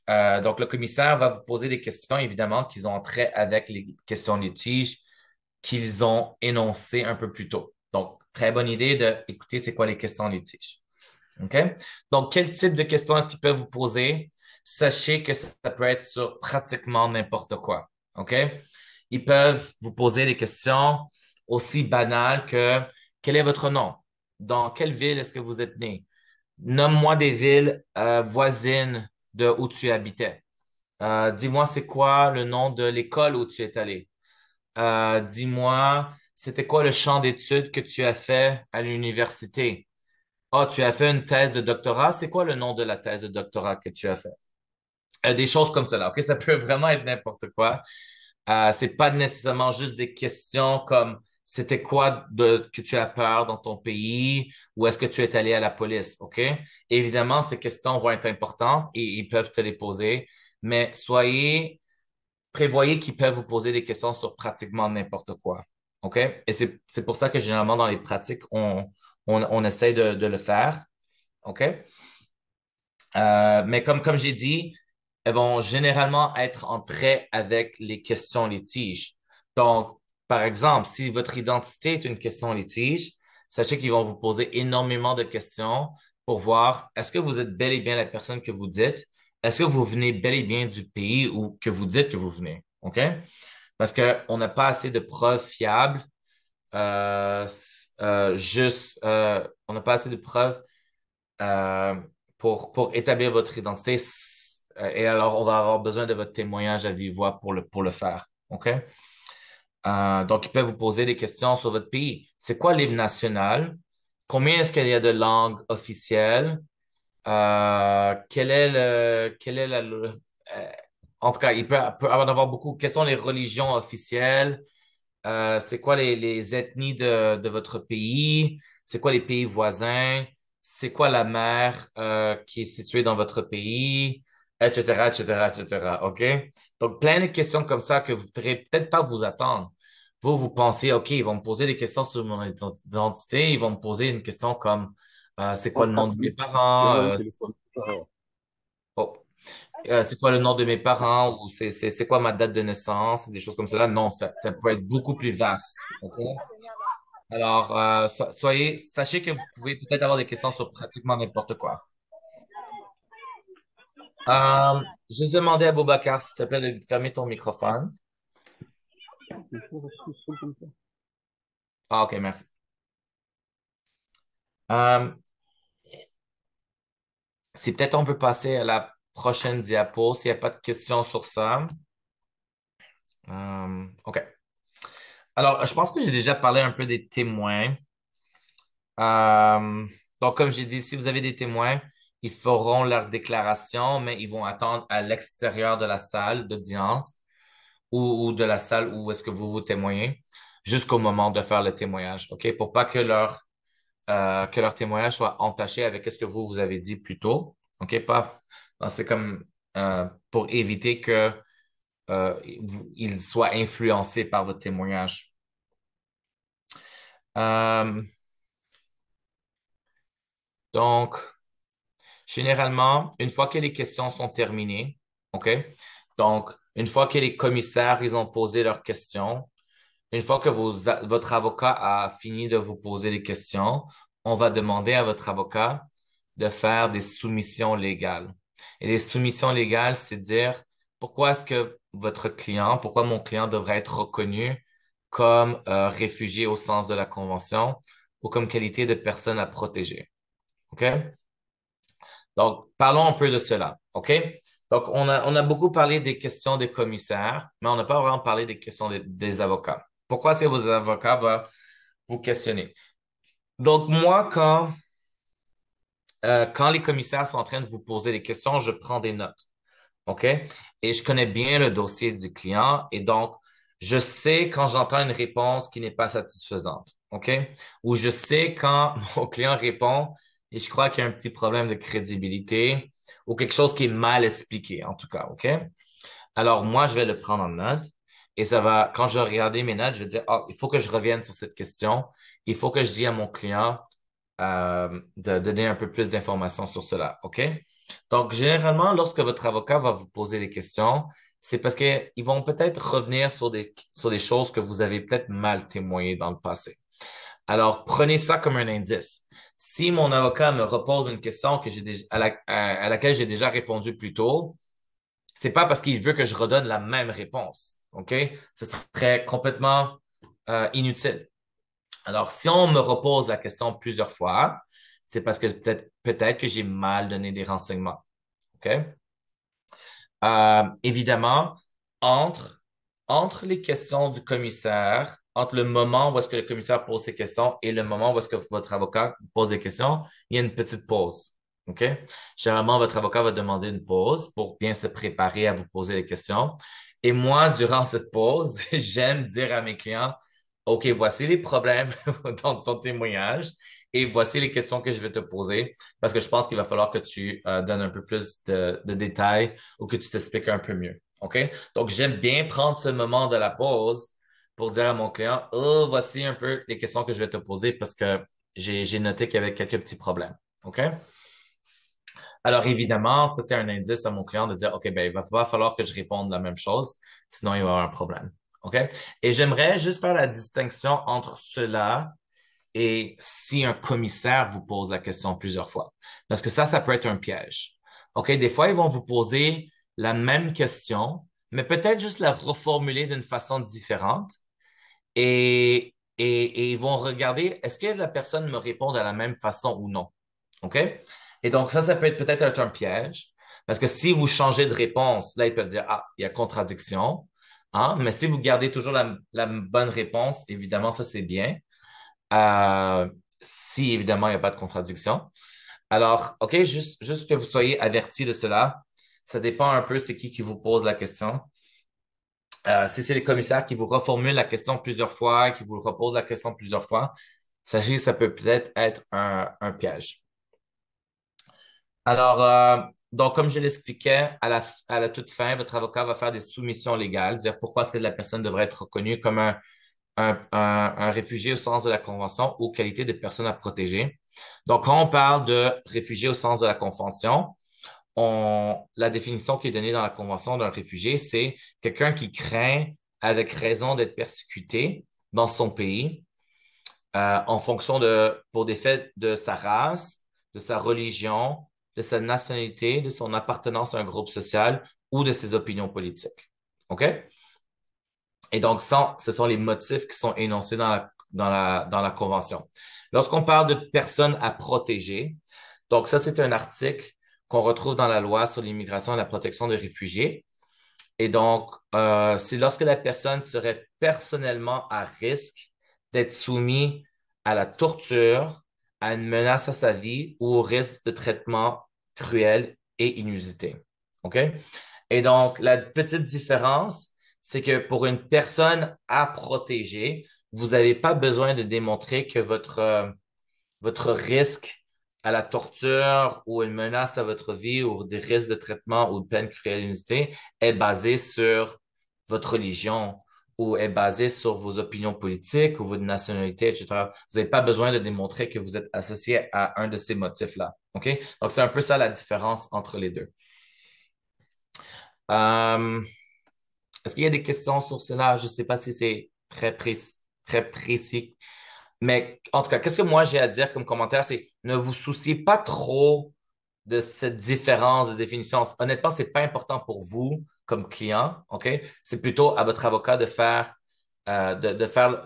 Speaker 2: Donc, le commissaire va vous poser des questions, évidemment, qui ont trait avec les questions litiges qu'ils ont énoncé un peu plus tôt. Donc, très bonne idée d'écouter c'est quoi les questions litiges. OK? Donc, quel type de questions est-ce qu'ils peuvent vous poser? Sachez que ça peut être sur pratiquement n'importe quoi. OK? Ils peuvent vous poser des questions aussi banales que quel est votre nom? Dans quelle ville est-ce que vous êtes né? Nomme-moi des villes voisines de où tu habitais. Dis-moi c'est quoi le nom de l'école où tu es allé. Dis-moi, c'était quoi le champ d'études que tu as fait à l'université? Ah, tu as fait une thèse de doctorat. C'est quoi le nom de la thèse de doctorat que tu as fait? Des choses comme cela. OK? Ça peut vraiment être n'importe quoi. C'est pas nécessairement juste des questions comme c'était quoi que tu as peur dans ton pays ou est-ce que tu es allé à la police? OK? Évidemment, ces questions vont être importantes et ils peuvent te les poser, mais prévoyez qu'ils peuvent vous poser des questions sur pratiquement n'importe quoi. OK? Et c'est pour ça que généralement dans les pratiques, on essaie de le faire. OK? Mais comme j'ai dit, elles vont généralement être en trait avec les questions litiges. Donc, par exemple, si votre identité est une question litige, sachez qu'ils vont vous poser énormément de questions pour voir est-ce que vous êtes bel et bien la personne que vous dites? Est-ce que vous venez bel et bien du pays où que vous dites que vous venez? OK? Parce qu'on n'a pas assez de preuves fiables, on n'a pas assez de preuves euh, pour établir votre identité. Et alors, on va avoir besoin de votre témoignage à vive voix pour le faire. OK? Donc, ils peuvent vous poser des questions sur votre pays. C'est quoi l'hymne national? Combien est-ce qu'il y a de langues officielles? Quel est en tout cas, peut en avoir beaucoup. Quelles sont les religions officielles? C'est quoi les ethnies de votre pays? C'est quoi les pays voisins? C'est quoi la mer qui est située dans votre pays? Etc., etc., etc. OK? Donc, plein de questions comme ça que vous ne pourrez peut-être pas vous attendre. Vous pensez, OK, ils vont me poser des questions sur mon identité. Ils vont me poser une question comme, c'est quoi
Speaker 5: On
Speaker 2: le
Speaker 5: a
Speaker 2: nom de mes
Speaker 5: le
Speaker 2: parents?
Speaker 5: numéro de téléphone.
Speaker 2: Oh. c'est quoi le nom de mes parents ou c'est quoi ma date de naissance, des choses comme ça. Non, ça peut être beaucoup plus vaste. OK? Alors, sachez que vous pouvez peut-être avoir des questions sur pratiquement n'importe quoi. Juste demander à Boubacar, s'il te plaît, de fermer ton microphone. Ah, OK, merci. Euh, Si peut-être on peut passer à la prochaine diapo, s'il n'y a pas de questions sur ça. OK. Alors, je pense que j'ai déjà parlé un peu des témoins. Euh, donc, comme j'ai dit, si vous avez des témoins, ils feront leur déclaration, mais ils vont attendre à l'extérieur de la salle d'audience ou de la salle où est-ce que vous vous témoignez jusqu'au moment de faire le témoignage, OK? Pour pas que leur témoignage soit entaché avec ce que vous avez dit plus tôt, OK? Pas, non, c'est comme pour éviter que il soit influencé par votre témoignage. Euh, donc, généralement, une fois que les questions sont terminées, OK? Donc, une fois que les commissaires, ils ont posé leurs questions, une fois que votre avocat a fini de vous poser des questions, on va demander à votre avocat de faire des soumissions légales. Et les soumissions légales, c'est dire pourquoi est-ce que pourquoi mon client devrait être reconnu comme réfugié au sens de la Convention ou comme qualité de personne à protéger. OK? Donc, parlons un peu de cela. OK? Donc, on a beaucoup parlé des questions des commissaires, mais on n'a pas vraiment parlé des questions des avocats. Pourquoi est-ce que vos avocats vont vous questionner? Donc, moi, quand les commissaires sont en train de vous poser des questions, je prends des notes. OK? Et je connais bien le dossier du client et donc, je sais quand j'entends une réponse qui n'est pas satisfaisante. OK? Ou je sais quand mon client répond et je crois qu'il y a un petit problème de crédibilité ou quelque chose qui est mal expliqué, en tout cas. OK? Alors, moi, je vais le prendre en note et ça va, quand je vais regarder mes notes, je vais dire, oh, il faut que je revienne sur cette question. Il faut que je dise à mon client de donner un peu plus d'informations sur cela. OK? Donc, généralement, lorsque votre avocat va vous poser des questions, c'est parce qu'ils vont peut-être revenir sur des choses que vous avez peut-être mal témoignées dans le passé. Alors, prenez ça comme un indice. Si mon avocat me repose une question à laquelle j'ai déjà répondu plus tôt, c'est pas parce qu'il veut que je redonne la même réponse. OK? Ce serait complètement inutile. Alors, si on me repose la question plusieurs fois, c'est parce que peut-être que j'ai mal donné des renseignements. OK? Évidemment, entre, entre les questions du commissaire, entre le moment où est-ce que le commissaire pose ses questions et le moment où est-ce que votre avocat pose des questions, il y a une petite pause. OK? Généralement, votre avocat va demander une pause pour bien se préparer à vous poser des questions. Et moi, durant cette pause, j'aime dire à mes clients, OK, voici les problèmes dans ton témoignage et voici les questions que je vais te poser parce que je pense qu'il va falloir que tu donnes un peu plus de détails ou que tu t'expliques un peu mieux. OK? Donc, j'aime bien prendre ce moment de la pause pour dire à mon client, oh, voici un peu les questions que je vais te poser parce que j'ai noté qu'il y avait quelques petits problèmes. OK? Alors, évidemment, ça, c'est un indice à mon client de dire, OK, ben, il va pas falloir que je réponde la même chose, sinon il va y avoir un problème. OK? Et j'aimerais juste faire la distinction entre cela et si un commissaire vous pose la question plusieurs fois. Parce que ça peut être un piège. OK? Des fois, ils vont vous poser la même question, mais peut-être juste la reformuler d'une façon différente et ils vont regarder, est-ce que la personne me répond de la même façon ou non? OK? Et donc, ça peut être un piège. Parce que si vous changez de réponse, là, ils peuvent dire, ah, il y a contradiction. Hein? Mais si vous gardez toujours la bonne réponse, évidemment, ça, c'est bien. Euh, Si, évidemment, il n'y a pas de contradiction. Alors, OK, juste que vous soyez avertis de cela. Ça dépend un peu c'est qui vous pose la question. Si c'est les commissaires qui vous reformulent la question plusieurs fois, qui vous reposent la question plusieurs fois, sachez que ça peut peut-être être un piège. Alors, donc, comme je l'expliquais, à la toute fin, votre avocat va faire des soumissions légales, dire pourquoi est-ce que la personne devrait être reconnue comme un réfugié au sens de la Convention ou qualité de personne à protéger. Donc, quand on parle de réfugié au sens de la Convention, la définition qui est donnée dans la Convention d'un réfugié, c'est quelqu'un qui craint avec raison d'être persécuté dans son pays en fonction pour des faits de sa race, de sa religion, de sa nationalité, de son appartenance à un groupe social ou de ses opinions politiques. OK? Et donc, ce sont les motifs qui sont énoncés dans la Convention. Lorsqu'on parle de personnes à protéger, donc ça, c'est un article qu'on retrouve dans la loi sur l'immigration et la protection des réfugiés. Et donc, c'est lorsque la personne serait personnellement à risque d'être soumise à la torture, à une menace à sa vie ou au risque de traitement cruel et inusité. OK? Et donc, la petite différence, c'est que pour une personne à protéger, vous n'avez pas besoin de démontrer que votre risque à la torture ou une menace à votre vie ou des risques de traitement ou de peine cruelle inusitée est basé sur votre religion ou est basé sur vos opinions politiques ou votre nationalité, etc. Vous n'avez pas besoin de démontrer que vous êtes associé à un de ces motifs-là. OK? Donc, c'est un peu ça la différence entre les deux. Euh, Est-ce qu'il y a des questions sur cela? Je ne sais pas si c'est très précis. Mais en tout cas, qu'est-ce que moi j'ai à dire comme commentaire, c'est ne vous souciez pas trop de cette différence de définition. Honnêtement, c'est pas important pour vous comme client, OK? C'est plutôt à votre avocat de faire,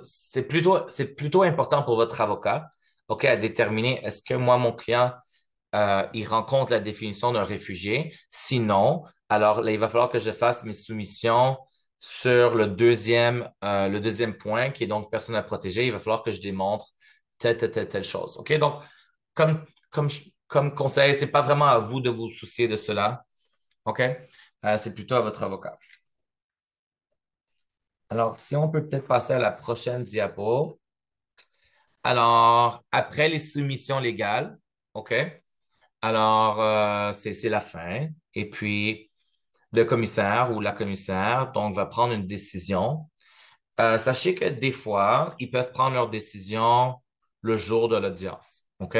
Speaker 2: c'est plutôt important pour votre avocat, OK, à déterminer est-ce que moi, mon client, il rencontre la définition d'un réfugié. Sinon, alors là, il va falloir que je fasse mes soumissions sur le deuxième point, qui est donc personne à protéger. Il va falloir que je démontre telle chose. OK? Donc, comme conseil, c'est pas vraiment à vous de vous soucier de cela. OK? C'est plutôt à votre avocat. Alors, si on peut peut-être passer à la prochaine diapo. Alors, après les soumissions légales, OK? Alors, c'est la fin. Et puis, le commissaire ou la commissaire, donc, va prendre une décision. Sachez que des fois, ils peuvent prendre leur décision le jour de l'audience. OK?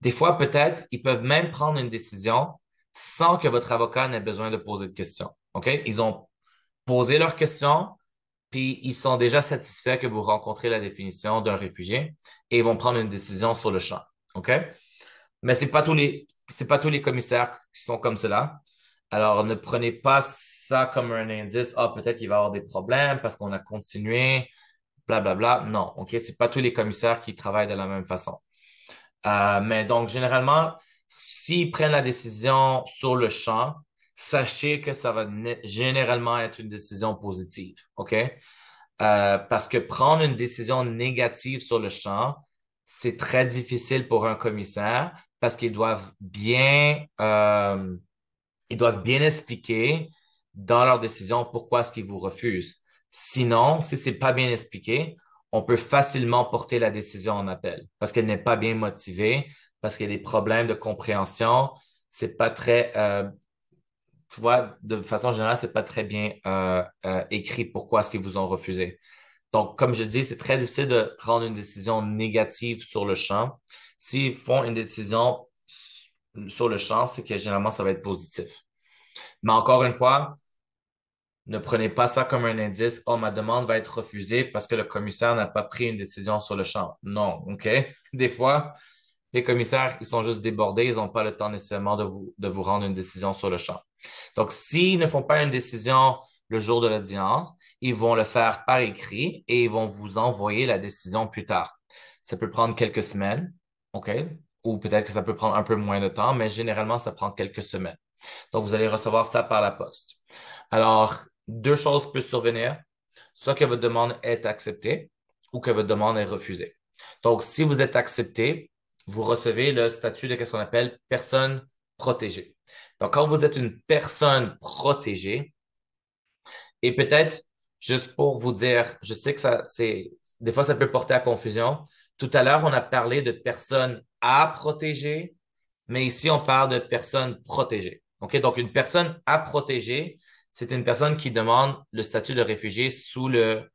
Speaker 2: Des fois, peut-être, ils peuvent même prendre une décision sans que votre avocat n'ait besoin de poser de questions. OK? Ils ont posé leurs questions, puis ils sont déjà satisfaits que vous rencontrez la définition d'un réfugié et ils vont prendre une décision sur le champ. OK? Mais c'est pas tous les commissaires qui sont comme cela. Alors, ne prenez pas ça comme un indice. Ah, peut-être qu'il va y avoir des problèmes parce qu'on a continué, blablabla. Non, OK? C'est pas tous les commissaires qui travaillent de la même façon. Mais donc, généralement, s'ils prennent la décision sur le champ, sachez que ça va généralement être une décision positive. OK? Parce que prendre une décision négative sur le champ, c'est très difficile pour un commissaire parce ils doivent bien expliquer dans leur décision pourquoi est-ce qu'ils vous refusent. Sinon, si c'est pas bien expliqué, on peut facilement porter la décision en appel parce qu'elle n'est pas bien motivée, parce qu'il y a des problèmes de compréhension. C'est pas très, tu vois, de façon générale, c'est pas très bien écrit pourquoi est-ce qu'ils vous ont refusé. Donc, comme je dis, c'est très difficile de prendre une décision négative sur le champ. S'ils font une décision sur le champ, c'est que généralement, ça va être positif. Mais encore une fois, ne prenez pas ça comme un indice. Oh, ma demande va être refusée parce que le commissaire n'a pas pris une décision sur le champ. Non, OK? Des fois, les commissaires, ils sont juste débordés, ils n'ont pas le temps nécessairement de vous rendre une décision sur le champ. Donc, s'ils ne font pas une décision le jour de l'audience, ils vont le faire par écrit et ils vont vous envoyer la décision plus tard. Ça peut prendre quelques semaines, OK? Ou peut-être que ça peut prendre un peu moins de temps, mais généralement, ça prend quelques semaines. Donc, vous allez recevoir ça par la poste. Alors, deux choses peuvent survenir. Soit que votre demande est acceptée ou que votre demande est refusée. Donc, si vous êtes accepté, vous recevez le statut de ce qu'on appelle personne protégée. Donc, quand vous êtes une personne protégée, et peut-être, juste pour vous dire, je sais que des fois, ça peut porter à confusion. Tout à l'heure, on a parlé de personnes à protéger, mais ici, on parle de personnes protégées. OK? Donc, une personne à protéger, c'est une personne qui demande le statut de réfugié sous le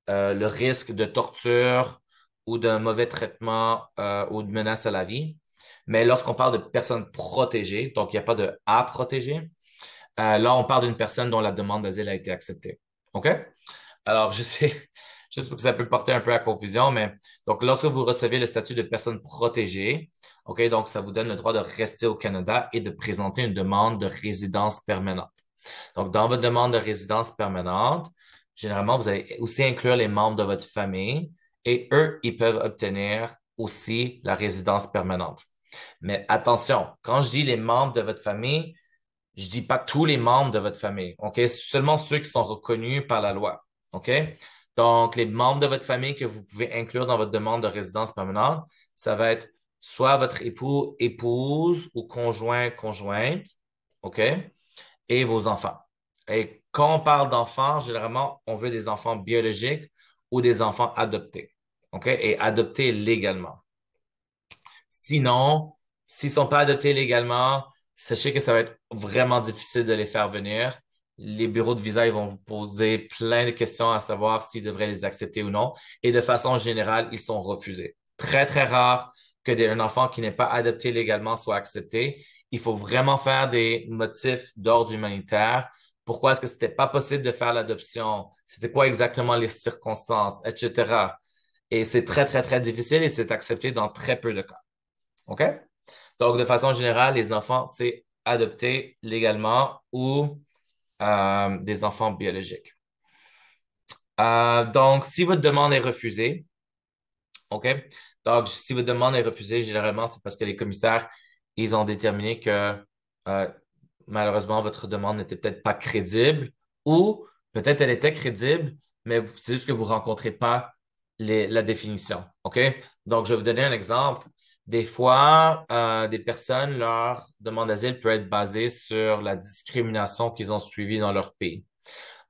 Speaker 2: risque de torture ou d'un mauvais traitement ou de menace à la vie. Mais lorsqu'on parle de personnes protégées, donc il n'y a pas de à protéger, là, on parle d'une personne dont la demande d'asile a été acceptée. OK? Alors, je sais, juste pour que ça peut porter un peu à confusion, mais donc lorsque vous recevez le statut de personne protégée, OK, donc ça vous donne le droit de rester au Canada et de présenter une demande de résidence permanente. Donc, dans votre demande de résidence permanente, généralement, vous allez aussi inclure les membres de votre famille et eux, ils peuvent obtenir aussi la résidence permanente. Mais attention, quand je dis les membres de votre famille, je dis pas tous les membres de votre famille, OK? Seulement ceux qui sont reconnus par la loi, OK? Donc, les membres de votre famille que vous pouvez inclure dans votre demande de résidence permanente, ça va être soit votre époux, épouse ou conjoint, conjointe, OK? Et vos enfants. Et quand on parle d'enfants, généralement, on veut des enfants biologiques ou des enfants adoptés, OK? Et adoptés légalement. Sinon, s'ils ne sont pas adoptés légalement, sachez que ça va être vraiment difficile de les faire venir. Les bureaux de visa, ils vont vous poser plein de questions à savoir s'ils devraient les accepter ou non. Et de façon générale, ils sont refusés. Très, très rare qu'un enfant qui n'est pas adopté légalement soit accepté. Il faut vraiment faire des motifs d'ordre humanitaire. Pourquoi est-ce que c'était pas possible de faire l'adoption? C'était quoi exactement les circonstances, etc. Et c'est très, très, très difficile et c'est accepté dans très peu de cas. OK? Donc, de façon générale, les enfants, c'est adopté légalement ou des enfants biologiques. Donc, si votre demande est refusée, OK? Donc, si votre demande est refusée, généralement, c'est parce que les commissaires, ils ont déterminé que euh, malheureusement, votre demande n'était peut-être pas crédible ou peut-être elle était crédible, mais c'est juste que vous ne rencontrez pas la définition. OK? Donc, je vais vous donner un exemple. Des fois, des personnes, leur demande d'asile peut être basée sur la discrimination qu'ils ont suivie dans leur pays.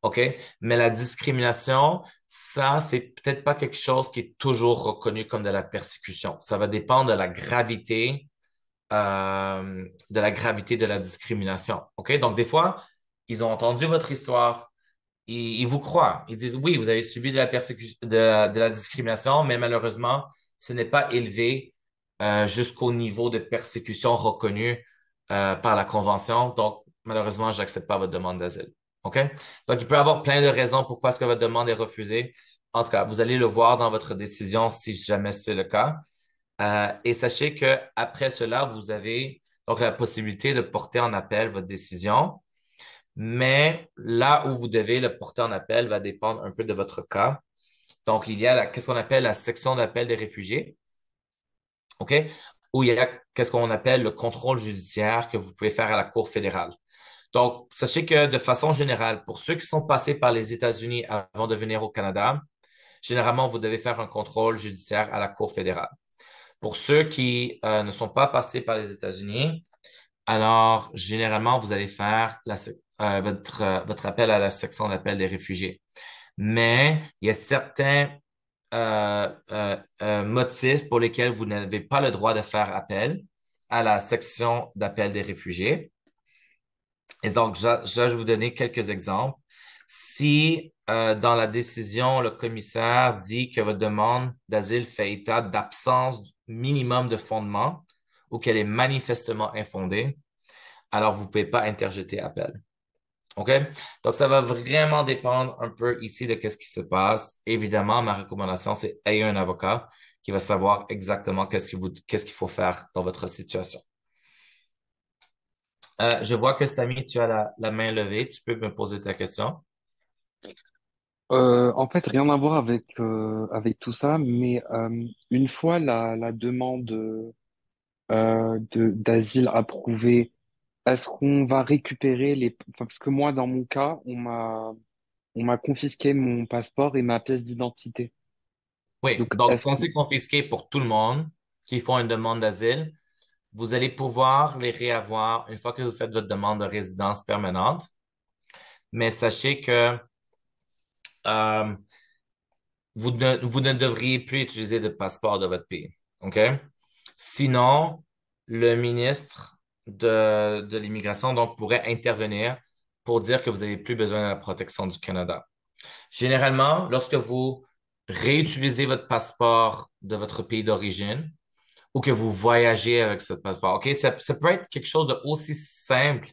Speaker 2: OK? Mais la discrimination, ça, c'est peut-être pas quelque chose qui est toujours reconnu comme de la persécution. Ça va dépendre de la gravité de la discrimination. OK? Donc, des fois, ils ont entendu votre histoire, ils vous croient. Ils disent, oui, vous avez subi de la de la discrimination, mais malheureusement, ce n'est pas élevé jusqu'au niveau de persécution reconnu par la Convention. Donc, malheureusement, j'accepte pas votre demande d'asile. OK? Donc, il peut y avoir plein de raisons pourquoi est-ce que votre demande est refusée. En tout cas, vous allez le voir dans votre décision si jamais c'est le cas. Et sachez que après cela, vous avez donc la possibilité de porter en appel votre décision. Mais là où vous devez le porter en appel va dépendre un peu de votre cas. Donc, il y a qu'est-ce qu'on appelle la section d'appel des réfugiés, OK? Où il y a qu'est-ce qu'on appelle le contrôle judiciaire que vous pouvez faire à la Cour fédérale. Donc, sachez que de façon générale, pour ceux qui sont passés par les États-Unis avant de venir au Canada, généralement, vous devez faire un contrôle judiciaire à la Cour fédérale. Pour ceux qui ne sont pas passés par les États-Unis, alors généralement, vous allez faire votre appel à la section d'appel des réfugiés. Mais il y a certains motifs pour lesquels vous n'avez pas le droit de faire appel à la section d'appel des réfugiés. Et donc, je vais vous donner quelques exemples. Si dans la décision, le commissaire dit que votre demande d'asile fait état d'absence minimum de fondement ou qu'elle est manifestement infondée, alors vous ne pouvez pas interjeter appel. OK? Donc, ça va vraiment dépendre un peu ici de qu'est-ce qui se passe. Évidemment, ma recommandation, c'est ayez un avocat qui va savoir exactement qu'est-ce qu'il faut faire dans votre situation. Je vois que Samy, tu as la main levée. Tu peux me poser ta question.
Speaker 4: En fait, rien à voir avec tout ça, mais une fois la demande d'asile approuvée, est-ce qu'on va récupérer enfin, parce que moi, dans mon cas, on m'a confisqué mon passeport et ma pièce d'identité.
Speaker 2: Oui,
Speaker 4: Donc,
Speaker 2: donc
Speaker 4: est-ce
Speaker 2: quand
Speaker 4: qu'on...
Speaker 2: c'est confisqué pour tout le monde qui font une demande d'asile, vous allez pouvoir les réavoir une fois que vous faites votre demande de résidence permanente. Mais sachez que euh, vous ne devriez plus utiliser de passeport de votre pays. OK? Sinon, le ministre de l'Immigration donc, pourrait intervenir pour dire que vous n'avez plus besoin de la protection du Canada. Généralement, lorsque vous réutilisez votre passeport de votre pays d'origine ou que vous voyagez avec ce passeport. OK? Ça peut être quelque chose de aussi simple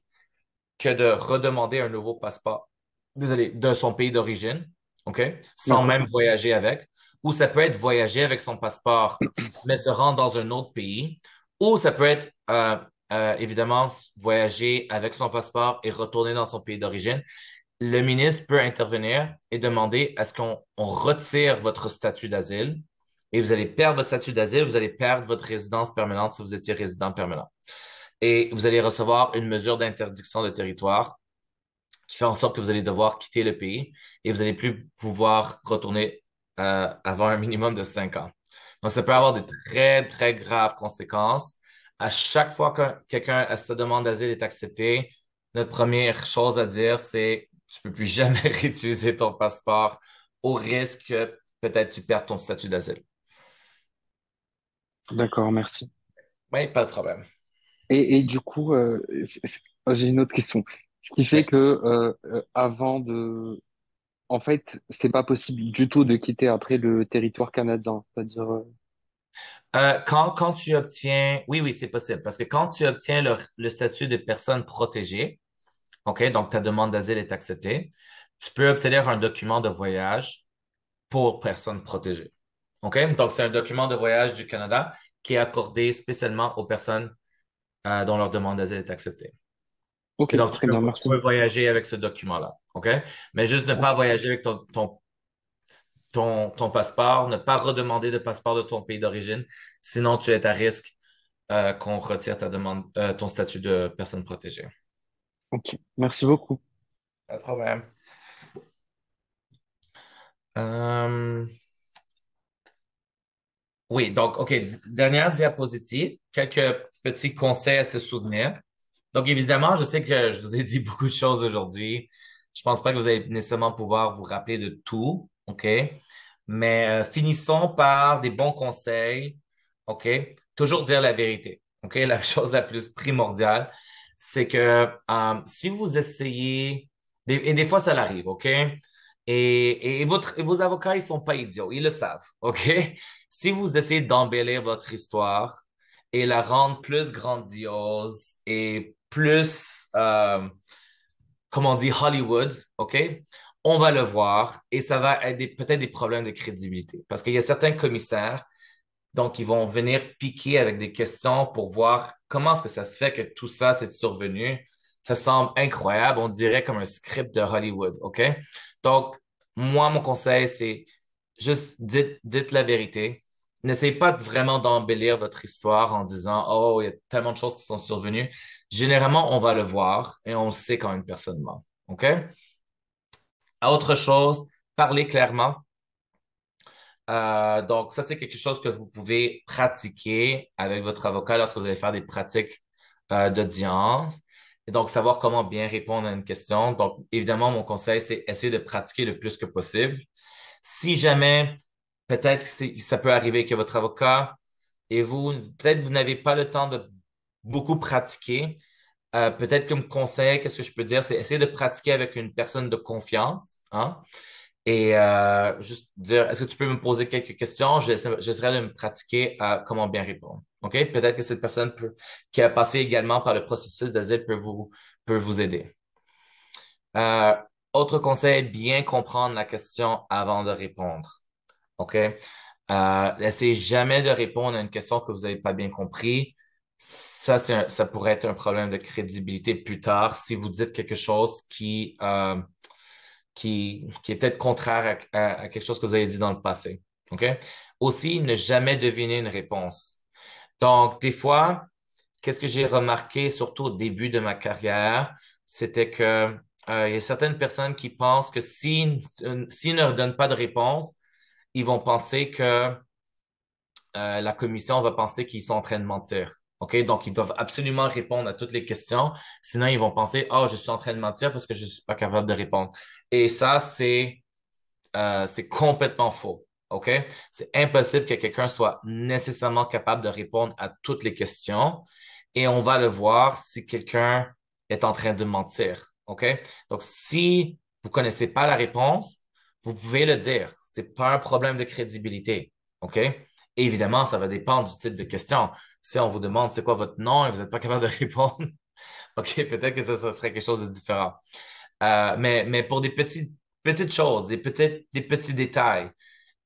Speaker 2: que de redemander un nouveau passeport, désolé, de son pays d'origine, OK? Sans
Speaker 4: D'accord.
Speaker 2: même voyager avec. Ou ça peut être voyager avec son passeport, mais se rendre dans un autre pays. Ou ça peut être, évidemment, voyager avec son passeport et retourner dans son pays d'origine. Le ministre peut intervenir et demander à ce qu'on retire votre statut d'asile et vous allez perdre votre statut d'asile, vous allez perdre votre résidence permanente si vous étiez résident permanent. Et vous allez recevoir une mesure d'interdiction de territoire qui fait en sorte que vous allez devoir quitter le pays et vous n'allez plus pouvoir retourner avant un minimum de 5 ans. Donc, ça peut avoir de très, très graves conséquences. À chaque fois que quelqu'un à sa demande d'asile est acceptée, notre première chose à dire, c'est tu peux plus jamais réutiliser ton passeport au risque que peut-être tu perds ton statut d'asile.
Speaker 4: D'accord, merci.
Speaker 2: Oui, pas de problème.
Speaker 4: Et du coup, j'ai une autre question. Ce qui fait
Speaker 2: Oui.
Speaker 4: que avant de, en fait, c'est pas possible du tout de quitter après le territoire canadien. C'est-à-dire,
Speaker 2: Quand tu obtiens, oui, oui, c'est possible, parce que quand tu obtiens le statut de personne protégée, OK, donc ta demande d'asile est acceptée, tu peux obtenir un document de voyage pour personne protégée. OK, donc c'est un document de voyage du Canada qui est accordé spécialement aux personnes dont leur demande d'asile est acceptée. Et
Speaker 4: ok,
Speaker 2: donc,
Speaker 4: très bien,
Speaker 2: tu peux
Speaker 4: merci.
Speaker 2: voyager avec ce document-là. OK? Mais juste ne pas
Speaker 4: Ok,
Speaker 2: voyager avec ton passeport, ne pas redemander de passeport de ton pays d'origine, sinon tu es à risque qu'on retire ta demande, ton statut de personne protégée.
Speaker 4: ok, merci beaucoup.
Speaker 2: Pas de problème. Euh, oui, donc, OK, dernière diapositive, quelques petits conseils à se souvenir. Donc, évidemment, je sais que je vous ai dit beaucoup de choses aujourd'hui. Je pense pas que vous allez nécessairement pouvoir vous rappeler de tout, OK? Mais finissons par des bons conseils, OK? Toujours dire la vérité, OK? La chose la plus primordiale, c'est que si vous essayez, et des fois ça l'arrive, OK? Et vos avocats, ils sont pas idiots, ils le savent, OK? Si vous essayez d'embellir votre histoire et la rendre plus grandiose et plus, comme on dit, Hollywood, OK? On va le voir et ça va être peut-être des problèmes de crédibilité. Parce qu'il y a certains commissaires, donc ils vont venir piquer avec des questions pour voir comment est-ce que ça se fait que tout ça s'est survenu. Ça semble incroyable, on dirait comme un script de Hollywood, OK? Donc, moi, mon conseil, c'est juste dites la vérité. N'essayez pas vraiment d'embellir votre histoire en disant, oh, il y a tellement de choses qui sont survenues. Généralement, on va le voir et on sait quand une personne ment. OK? Autre chose, parlez clairement. Donc, ça, c'est quelque chose que vous pouvez pratiquer avec votre avocat lorsque vous allez faire des pratiques d'audience. Et donc, savoir comment bien répondre à une question. Donc, évidemment, mon conseil, c'est essayer de pratiquer le plus que possible. Si jamais, peut-être que ça peut arriver que votre avocat et vous, peut-être vous n'avez pas le temps de beaucoup pratiquer. Peut-être comme conseil, qu'est-ce que je peux dire, c'est essayer de pratiquer avec une personne de confiance, hein? Et juste dire, est-ce que tu peux me poser quelques questions? J'essaierai de me pratiquer à comment bien répondre. OK? Peut-être que cette personne qui a passé également par le processus d'asile peut vous aider. Euh, Autre conseil, bien comprendre la question avant de répondre. OK? Essayez jamais de répondre à une question que vous n'avez pas bien compris. Ça pourrait être un problème de crédibilité plus tard si vous dites quelque chose qui est peut-être contraire à quelque chose que vous avez dit dans le passé. OK? Aussi, ne jamais deviner une réponse. Donc, des fois, qu'est-ce que j'ai remarqué, surtout au début de ma carrière, c'était que il y a certaines personnes qui pensent que s'ils ne donnent pas de réponse, ils vont penser que la commission va penser qu'ils sont en train de mentir. OK? Donc, ils doivent absolument répondre à toutes les questions. Sinon, ils vont penser, oh, je suis en train de mentir parce que je ne suis pas capable de répondre. Et ça, c'est complètement faux. OK? C'est impossible que quelqu'un soit nécessairement capable de répondre à toutes les questions. Et on va le voir si quelqu'un est en train de mentir. OK? Donc, si vous connaissez pas la réponse, vous pouvez le dire. C'est pas un problème de crédibilité. OK? Et évidemment, ça va dépendre du type de question. Si on vous demande c'est quoi votre nom et vous n'êtes pas capable de répondre, OK, peut-être que ça serait quelque chose de différent. Mais pour des petites choses, des petits détails,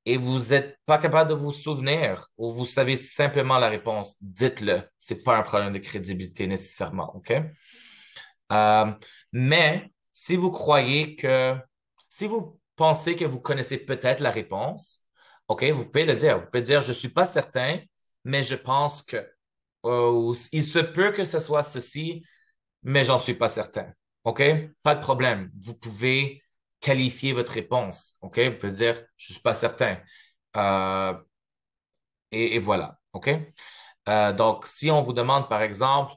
Speaker 2: et vous n'êtes pas capable de vous souvenir ou vous savez simplement la réponse, dites-le. C'est pas un problème de crédibilité nécessairement, OK? Euh, mais si vous pensez que vous connaissez peut-être la réponse, OK, vous pouvez le dire. Vous pouvez dire, je suis pas certain, mais je pense que, ou il se peut que ce soit ceci, mais j'en suis pas certain. OK? Pas de problème. Vous pouvez qualifier votre réponse. OK? Vous pouvez dire, je suis pas certain. Euh, et voilà. OK? Donc, si on vous demande, par exemple,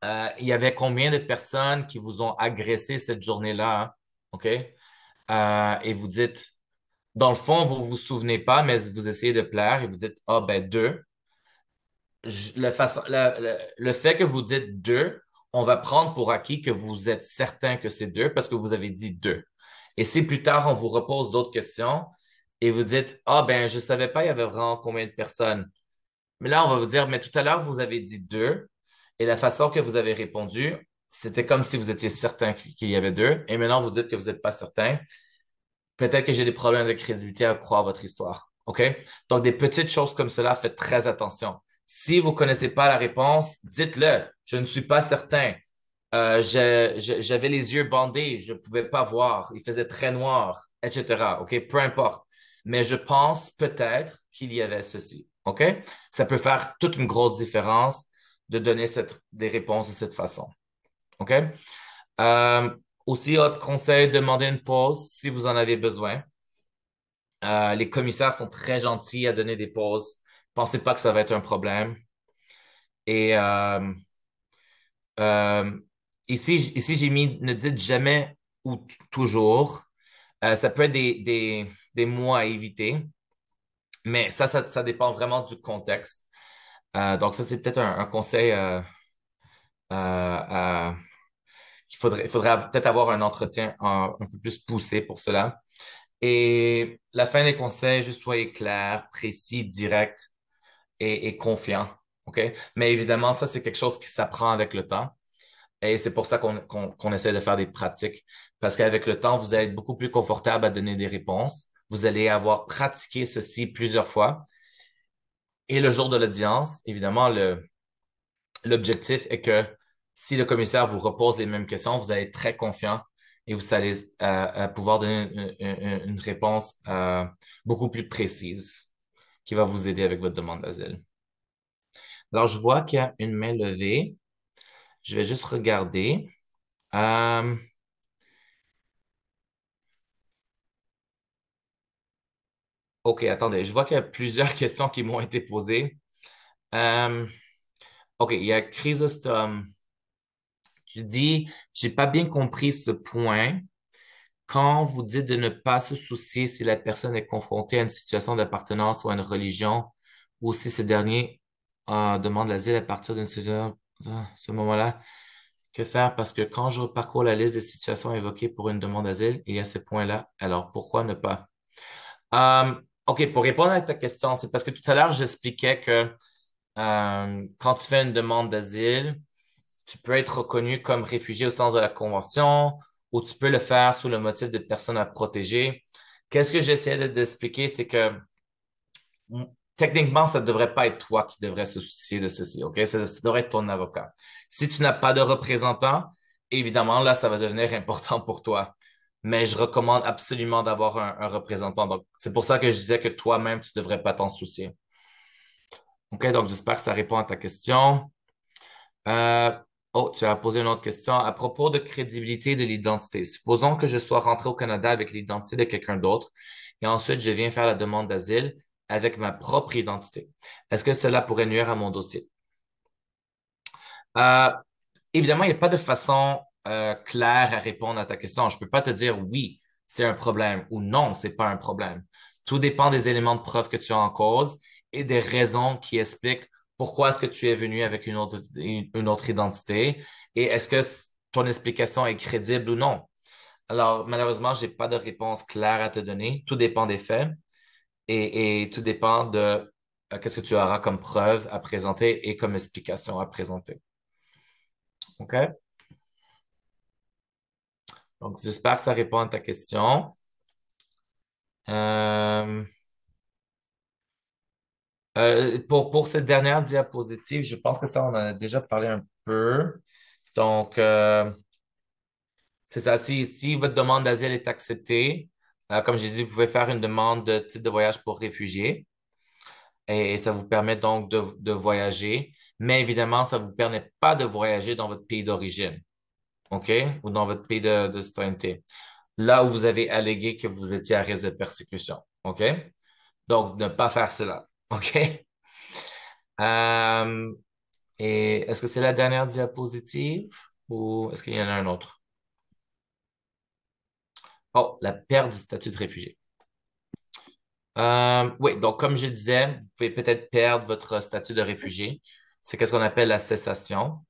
Speaker 2: il y avait combien de personnes qui vous ont agressé cette journée-là? Hein? OK? Et vous dites, dans le fond, vous vous souvenez pas, mais vous essayez de plaire et vous dites, ah, ben, deux. Le fait que vous dites deux, on va prendre pour acquis que vous êtes certain que c'est deux parce que vous avez dit deux. Et si plus tard, on vous repose d'autres questions et vous dites, ah, ben, je savais pas, il y avait vraiment combien de personnes. Mais là, on va vous dire, mais tout à l'heure, vous avez dit deux et la façon que vous avez répondu, c'était comme si vous étiez certain qu'il y avait deux et maintenant, vous dites que vous n'êtes pas certain. Peut-être que j'ai des problèmes de crédibilité à croire votre histoire. OK? Donc, des petites choses comme cela, faites très attention. Si vous connaissez pas la réponse, dites-le. Je ne suis pas certain. J'avais les yeux bandés, je pouvais pas voir. Il faisait très noir, etc. OK? Peu importe. Mais je pense peut-être qu'il y avait ceci. OK? Ça peut faire toute une grosse différence de donner des réponses de cette façon. OK? Euh, Aussi, autre conseil, demandez une pause si vous en avez besoin. Les commissaires sont très gentils à donner des pauses. Pensez pas que ça va être un problème. Et euh, ici j'ai mis ne dites jamais ou toujours. Ça peut être des mots à éviter, mais ça dépend vraiment du contexte. Donc, ça, c'est peut-être un conseil euh, il faudrait peut-être avoir un entretien un peu plus poussé pour cela. Et la fin des conseils, juste soyez clair, précis, direct et confiant. OK? Mais évidemment, ça, c'est quelque chose qui s'apprend avec le temps. Et c'est pour ça qu'on essaie de faire des pratiques. Parce qu'avec le temps, vous allez être beaucoup plus confortable à donner des réponses. Vous allez avoir pratiqué ceci plusieurs fois. Et le jour de l'audience, évidemment, l'objectif est que si le commissaire vous repose les mêmes questions, vous allez être très confiant et vous allez pouvoir donner une réponse beaucoup plus précise qui va vous aider avec votre demande d'asile. Alors, je vois qu'il y a une main levée. Je vais juste regarder. Euh, OK, attendez. Je vois qu'il y a plusieurs questions qui m'ont été posées. Euh, OK, il y a Chrysostome. Tu dis, j'ai pas bien compris ce point. Quand vous dites de ne pas se soucier si la personne est confrontée à une situation d'appartenance ou à une religion, ou si ce dernier demande l'asile à partir d'une situation, ce moment-là, que faire? Parce que quand je parcours la liste des situations évoquées pour une demande d'asile, il y a ces points-là. Alors, pourquoi ne pas? OK, pour répondre à ta question, c'est parce que tout à l'heure, j'expliquais que quand tu fais une demande d'asile, tu peux être reconnu comme réfugié au sens de la Convention ou tu peux le faire sous le motif de personne à protéger. Qu'est-ce que j'essaie d'expliquer, c'est que techniquement, ça ne devrait pas être toi qui devrais se soucier de ceci, OK? Ça devrait être ton avocat. Si tu n'as pas de représentant, évidemment, là, ça va devenir important pour toi. Mais je recommande absolument d'avoir un représentant. Donc, c'est pour ça que je disais que toi-même, tu ne devrais pas t'en soucier. OK? Donc, j'espère que ça répond à ta question. Euh, oh, tu as posé une autre question. À propos de crédibilité de l'identité, supposons que je sois rentré au Canada avec l'identité de quelqu'un d'autre et ensuite je viens faire la demande d'asile avec ma propre identité. Est-ce que cela pourrait nuire à mon dossier? Euh, Évidemment, il n'y a pas de façon claire à répondre à ta question. Je ne peux pas te dire oui, c'est un problème ou non, c'est pas un problème. Tout dépend des éléments de preuve que tu as en cause et des raisons qui expliquent pourquoi est-ce que tu es venu avec une autre identité et est-ce que ton explication est crédible ou non. Alors, malheureusement, j'ai pas de réponse claire à te donner. Tout dépend des faits et tout dépend de qu'est-ce que tu auras comme preuve à présenter et comme explication à présenter. OK? Donc, j'espère que ça répond à ta question. Euh, pour cette dernière diapositive, je pense que ça, on en a déjà parlé un peu. Donc, c'est ça. Si votre demande d'asile est acceptée, comme j'ai dit, vous pouvez faire une demande de titre de voyage pour réfugiés et ça vous permet donc de voyager. Mais évidemment, ça ne vous permet pas de voyager dans votre pays d'origine, OK? Ou dans votre pays de citoyenneté. Là où vous avez allégué que vous étiez à risque de persécution, OK? Donc, ne pas faire cela, OK? Euh, et est-ce que c'est la dernière diapositive ou est-ce qu'il y en a un autre? Oh, la perte du statut de réfugié. Oui, donc comme je disais, vous pouvez peut-être perdre votre statut de réfugié. C'est qu'est-ce qu'on appelle la cessation.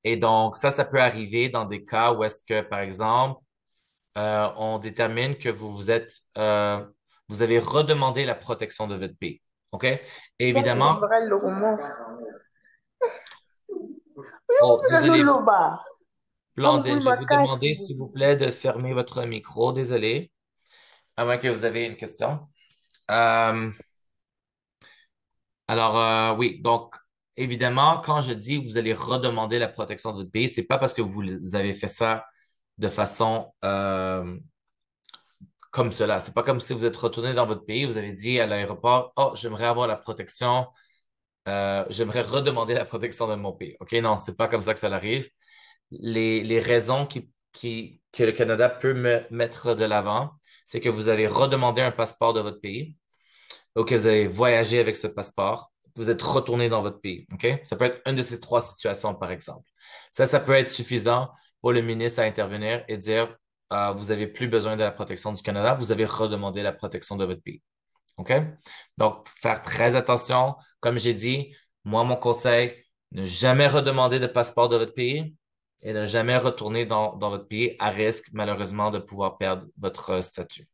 Speaker 2: Et donc, ça peut arriver dans des cas où est-ce que, par exemple, on détermine que vous avez redemandé la protection de votre pays. OK? Et évidemment, oh, désolé, Blandine, je vais vous demander, s'il vous plaît, de fermer votre micro. Désolé, à moins que vous avez une question. Euh, oui, donc, évidemment, quand je dis que vous allez redemander la protection de votre pays, c'est pas parce que vous avez fait ça de façon comme cela. C'est pas comme si vous êtes retourné dans votre pays, vous avez dit à l'aéroport, oh, j'aimerais avoir la protection, j'aimerais redemander la protection de mon pays. OK, non, c'est pas comme ça que ça arrive. Les raisons que le Canada peut mettre de l'avant, c'est que vous avez redemandé un passeport de votre pays ou que vous avez voyagé avec ce passeport, vous êtes retourné dans votre pays. OK? Ça peut être une de ces trois situations, par exemple. Ça peut être suffisant pour le ministre à intervenir et dire, vous n'avez plus besoin de la protection du Canada, vous avez redemandé la protection de votre pays. OK? Donc, faire très attention. Comme j'ai dit, moi, mon conseil, ne jamais redemander de passeport de votre pays et ne jamais retourner dans votre pays à risque, malheureusement, de pouvoir perdre votre statut.